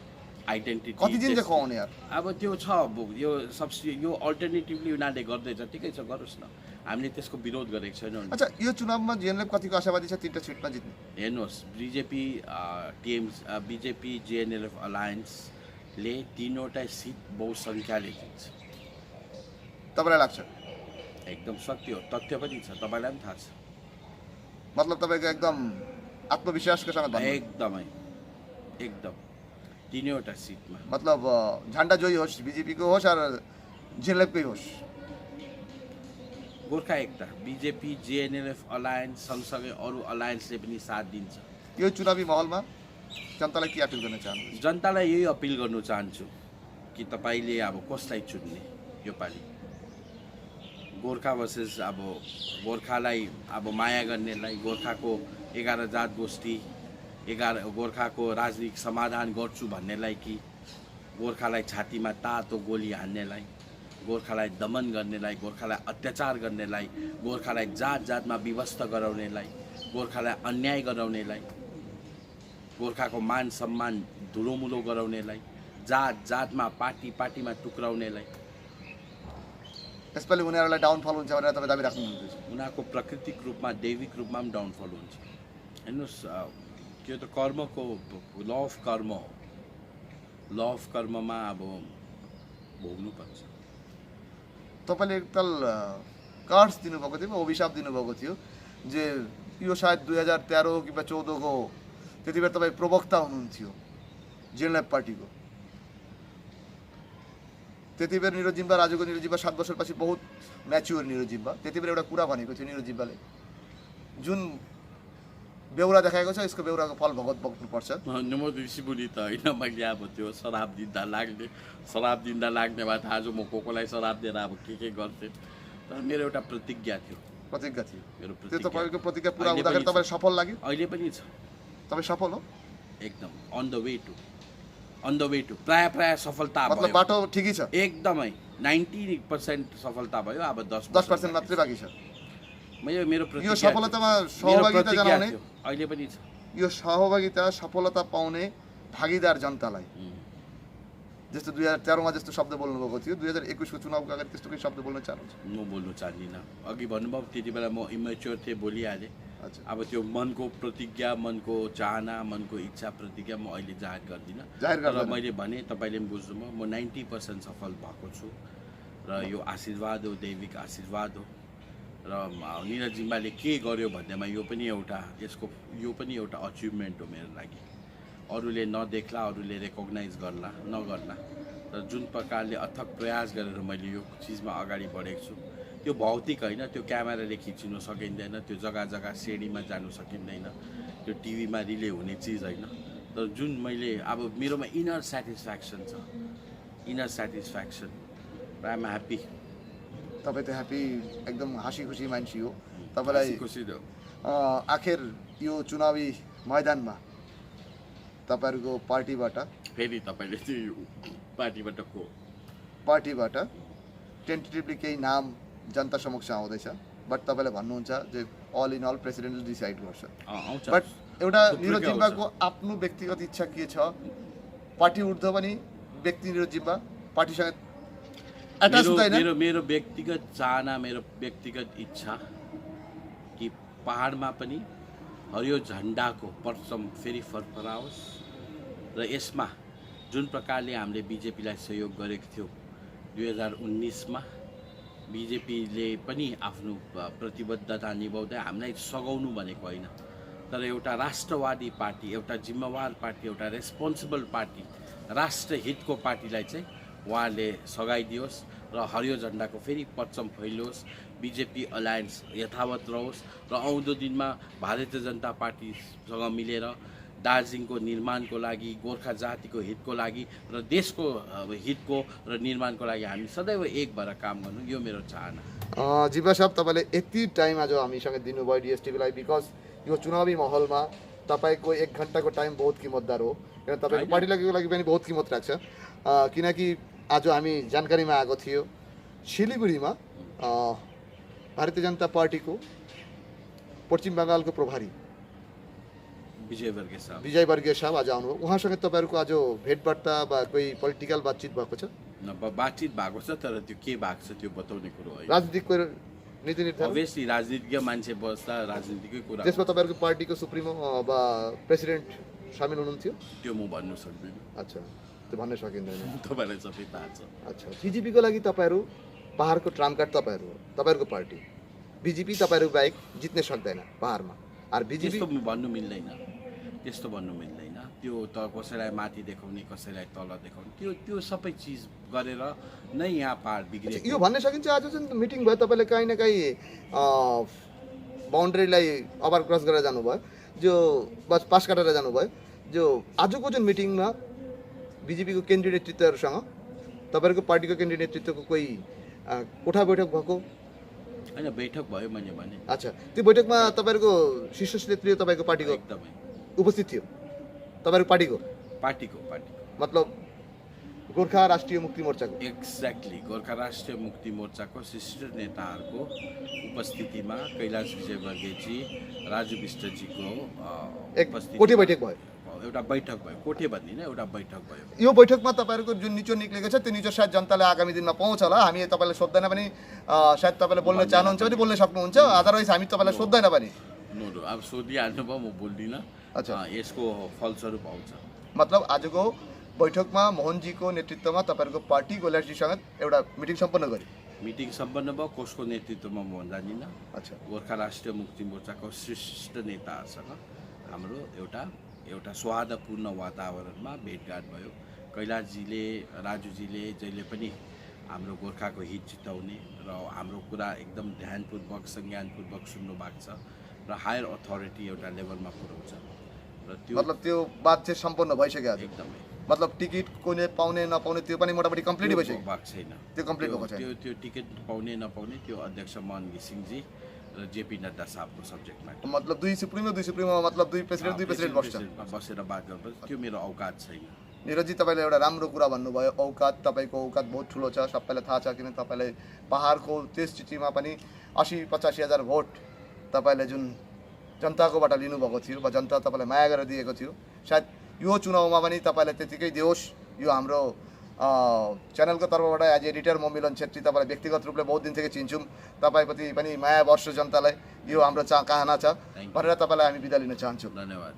आइडेन्टिटी कति दिन चाहिँ खुवाउने यार अब त्यो छ अब यो यो अल्टरनेटिभली उनीहरूले गर्दैछ ठिकै छ गरोस् न हामीले त्यसको विरोध गरेको छैनौँ अच्छा यो चुनावमा जिएनएलएफ कतिको आशावादी छ 3टा सिटमा जित्ने हेर्नुहोस् बिजेपी जिएनएलएफ अलायन्सले 3वटा सिट बहुसङ्ख्याले जित्छ तपाईँलाई लाग्छ एकदम सत्य हो तथ्य पनि छ तपाईँलाई पनि थाहा छ मतलब तपाईँको एकदम आत्मविश्वासको साथ एकदमै एकदम 3वटा सिटमा मतलब झन्डा जोई होस् बिजेपीको होस् र जिएनएलएफकै होस् गोर्खा एकता बिजेपी जेएनएलएफ अलायन्स सँगसँगै अरू अलायन्सले पनि साथ दिन्छ। यो चुनावी माहौलमा जनतालाई के अपिल गर्न चाहनुहुन्छ? जनतालाई यही अपिल गर्नु चाहन्छु कि तपाईँले अब कसलाई चुन्ने यो पालि। गोर्खा वर्सेस अब गोर्खालाई अब माया गर्नेलाई, गोर्खाको 11 जात गोष्ठी 11 गोर्खाको राजनीतिक समाधान गर्छु भन्नेलाई कि गोर्खालाई छातीमा तातो गोली हान्नेलाई, गोर्खालाई दमन गर्नेलाई, गोर्खालाई अत्याचार गर्नेलाई, गोर्खालाई जात जातमा विभक्त गराउनेलाई, गोर्खालाई अन्याय गराउनेलाई, गोर्खाको मान सम्मान धुलोमुलो गराउनेलाई, जात जातमा पार्टी पार्टीमा टुक्राउनेलाई। यसपालि उनीहरूलाई डाउनफल हुन्छ भनेर तपाईँ दाबी राख्नुहुन्छ? उनीहरूको प्राकृतिक रूपमा दैविक रूपमा पनि डाउनफल हुन्छ। हेर्नुहोस्, त्यो त कर्मको ल अफ कर्म हो। ल अफ कर्ममा अब भोग्नुपर्छ। तपाईँले एकताल कार्ड्स दिनुभएको थियो, अभिशाप दिनुभएको थियो जे यो सायद 2013 कि 2014 को त्यति बेला तपाईँ प्रवक्ता हुनुहुन्थ्यो जेएनएलएफ पार्टीको। त्यति बेला निरज जिम्बा, आजको निरज जिम्बा 7 वर्षपछि बहुत म्याच्योर निरज जिम्बा। त्यति बेला एउटा कुरा भनेको थियो निरज जिम्बाले, जुन बेउरा देखाएको छ यसको बेउराको फल भोग्नुपर्छ। म ऋषिमुनि त होइन, मैले अब त्यो शराब दिँदा लाग्ने भए त आज म कोलाई शराब दिएर अब के गर्थेँ। तर मेरो एउटा प्रतिज्ञा थियो। मेरो त्यो त्यो तपाईँको प्रतिज्ञा पुरा हुँदाखेरि तपाईँ सफल लाग्यो? अहिले पनि छ। तपाईँ सफल हो एकदम अन द वे टु प्राय सफलता भयो। मतलब बाटो ठिकै छ? एकदमै 90% सफलता भयो। अब 10% मात्रै बाँकी छ। मेरो यो सफलतामा सहभागिता जनाउने अहिले पनि छ। यो सहभागिता सफलता पाउने भागीदार जनतालाई जस्तो 2013 जस्तो शब्द बोल्नुभएको थियो, 2021 को चुनावको अगाडि त्यस्तो केही शब्द बोल्न चाहनुहुन्छ? म बोल्नु चाहदिनँ। अघि भन्नुभयो त्यति बेला म इमेच्योर थिएँ, बोलिहालेँ। अब त्यो मनको प्रतिज्ञा, मनको चाहना, मनको इच्छा प्रतिज्ञा म अहिले जाहेर गर्दिनँ। तर मैले भने तपाईँले पनि बुझ्नुभयो, म 90% सफल भएको छु र यो आशीर्वाद हो, दैविक आशीर्वाद हो। र निरज जिम्बाले के गर्यो भन्नेमा यो पनि एउटा अचिभमेन्ट हो मेरो लागि। अरूले नदेख्ला, अरूले रेकग्नाइज गर्ला नगर्ला, तर जुन प्रकारले अथक प्रयास गरेर मैले यो चिजमा अगाडि बढेको छु, त्यो भौतिक होइन, त्यो क्यामेराले खिचिनु सकिँदैन, त्यो जग्गा श्रेणीमा जानु सकिँदैन, त्यो टिभीमा रिले हुने चिज होइन। तर जुन मैले अब मेरोमा इनर सेटिस्फ्याक्सन छ, आइ एम ह्याप्पी। तपाईँ त ह्याप्पी, एकदम हाँसी खुसी मान्छे हो। तपाईँलाई खुसी हो। आखिर यो चुनावी मैदानमा तपाईँहरूको पार्टीबाट फेरि तपाईँले त्यो पार्टीबाट टेन्टेटिभली केही नाम जनता समक्ष आउँदैछ, बट तपाईँले भन्नुहुन्छ जे अल इन अल प्रेसिडेन्टले डिसाइड गर्छ। बट एउटा निरज जिम्बाको आफ्नो व्यक्तिगत इच्छा के छ? पार्टी उठ्दो पनि व्यक्ति निरज जिम्बा पार्टीसँग एट्याच हुँदैन? मेरो व्यक्तिगत चाहना, मेरो व्यक्तिगत इच्छा कि पहाडमा पनि हरियो झन्डाको परचम फेरि फरफराओस् र यसमा जुन प्रकारले हामीले बिजेपीलाई सहयोग गरेको थियो 2019मा, बिजेपीले पनि आफ्नो प्रतिबद्धता निभाउँदै हामीलाई सघाउनु भनेको होइन, तर एउटा राष्ट्रवादी पार्टी, एउटा जिम्मेवार पार्टी, एउटा रेस्पोन्सिबल पार्टी, राष्ट्रहितको पार्टीलाई चाहिँ उहाँले सघाइदियोस् र हरियो झन्डाको फेरि परचम फैलियोस्, बिजेपी अलायन्स यथावत रहोस् र आउँदो दिनमा भारतीय जनता पार्टीसँग मिलेर दार्जिलिङको निर्माणको लागि, गोर्खा जातिको हितको लागि र देशको हितको र निर्माणको लागि हामी सदैव एक भएर काम गर्नु, यो मेरो चाहना। जिब्बा साहब, तपाईँले यति टाइम आज हामीसँग दिनुभयो डिएसटिभीलाई, बिकज यो चुनावी माहौलमा तपाईँको 1 घन्टाको टाइम बहुत किमतदार हो, किन तपाईँको पार्टीको लागि पनि बहुत किमत राख्छ। किनकि आज हामी जानकारीमा आएको थियो सिलिगुडीमा भारतीय जनता पार्टीको पश्चिम बङ्गालको प्रभारी विजय वर्गीय साहब आज आउनुभयो। उहाँसँग तपाईँहरूको आज भेटवार्ता वा कोही पोलिटिकल बातचित भएको छ? बातचित भएको छ, तर त्यो के भएको छ त्यो बताउने कुरो होइन। राजनीतिको नीति निर्धारण, अभियसली राजनीतिज्ञ मान्छे बस्दा राजनीतिकै कुरा। त्यसमा तपाईँहरूको पार्टीको सुप्रिमो वा प्रेसिडेन्ट सामेल हुनुहुन्थ्यो? त्यो म भन्न सक्दिनँ। अच्छा, त्यो भन्न सकिँदैन। तपाईँलाई सबै थाहा छ। अच्छा, बिजेपीको लागि तपाईँहरू पहाडको ट्राम कार्ड तपाईँहरू हो, तपाईँहरूको पार्टी। बिजेपी तपाईँहरू बाहेक जित्न सक्दैन पहाडमा। त्यस्तो भन्नु मिल्दैन। त्यो त कसैलाई माथि देखाउने कसैलाई तल देखाउने त्यो त्यो सबै चिज गरेर नै यहाँ पहाड अच्छा, बिग्रेको यो भन्न सकिन्छ आज जुन मिटिङ भयो तपाईँले काहीँ न काहीँ बााउन्ड्रीलाई ओभर क्रस गरेर जानुभयो जो बस पास काटेर जानुभयो जो आजको जुन मिटिङमा बिजेपीको केन्द्रीय नेतृत्वहरूसँग तपाईँहरूको पार्टीको केन्द्रीय नेतृत्वको कोही कोठा बैठक भएको? होइन बैठक भयो मैले भने अच्छा, त्यो बैठकमा तपाईँहरूको शीर्ष नेतृत्व तपाईँको पार्टीको एकदमै उपस्थित थियो? तपाईँहरूको पार्टीको पार्टीको मतलब गोर्खा राष्ट्रिय मुक्ति मोर्चाको? एक्ज्याक्टली गोर्खा राष्ट्रिय मुक्ति मोर्चाको शीर्ष नेताहरूको उपस्थितिमा कैलाश विजयवर्गीयजी राजु विष्टजीको एक कोठे बैठक भयो? एउटा बैठक भयो, कोठे भन्दिनँ एउटा बैठक भयो। यो बैठकमा तपाईँहरूको जुन निचोड निक्लेको छ त्यो निचोड सायद जनताले आगामी दिनमा पाउँछ होला। हामी तपाईँलाई सोध्दैन पनि, सायद तपाईँले बोल्न चाहनुहुन्छ भने बोल्न सक्नुहुन्छ, अदरवाइज हामी तपाईँलाई सोध्दैन पनि। नो अब सोधिहाल्नुभयो, म बोल्दिनँ। अच्छा, यसको फलस्वरूप आउँछ। मतलब आजको बैठकमा मोहनजीको नेतृत्वमा तपाईँहरूको पार्टी कैलाशजीसँग एउटा मिटिङ सम्पन्न गर्यो? मिटिङ सम्पन्न भयो, कसको नेतृत्वमा म जान्दिनँ। अच्छा, गोर्खा राष्ट्रिय मुक्ति मोर्चाको शीर्ष नेताहरूसँग हाम्रो एउटा सौहार्दपूर्ण वातावरणमा भेटघाट भयो। कैलाशजीले राजुजीले जहिले पनि हाम्रो गोर्खाको हित जिताउने र हाम्रो कुरा एकदम ध्यानपूर्वक संज्ञानपूर्वक सुन्नु भएको छ र हायर अथोरिटी एउटा लेभलमा पुर्याउँछ र त्यो मतलब त्यो बात चाहिँ सम्पन्न भइसक्यो आज? एकदमै मतलब टिकट कुनै पाउने नपाउने त्यो पनि मोटामोटी कम्प्लिट भइसक्यो? भएको छैन, त्यो कम्प्लिट भएको छैन? त्यो टिकट पाउने नपाउने त्यो अध्यक्ष मोहन घिसिङजी र जेपी नड्डा साहबको सब्जेक्टमा। मतलब दुई सुप्रिमो मतलब दुई प्रेसिडेन्ट बसेर बात गर्नुपर्छ, त्यो मेरो औकात छैन। निरजी, तपाईँले एउटा राम्रो कुरा भन्नुभयो, औकात। तपाईँको औकात बहुत ठुलो छ, सबैलाई थाहा छ, किन तपाईँले पहाडको त्यस चिठीमा पनि 80-85 हजार भोट तपाईँले जुन जनताकोबाट लिनुभएको थियो वा जनता तपाईँलाई माया गरेर दिएको थियो। सायद यो चुनावमा पनि तपाईँलाई त्यतिकै दियोस्। यो हाम्रो च्यानलको तर्फबाट एज एडिटर म मिलन छेत्री तपाईँलाई व्यक्तिगत रूपले बहुत दिनदेखि चिन्छौँ, तपाईँप्रति पनि माया वर्ष जनतालाई, यो हाम्रो चाहना छ भनेर तपाईँलाई हामी बिदा लिन चाहन्छौँ। धन्यवाद।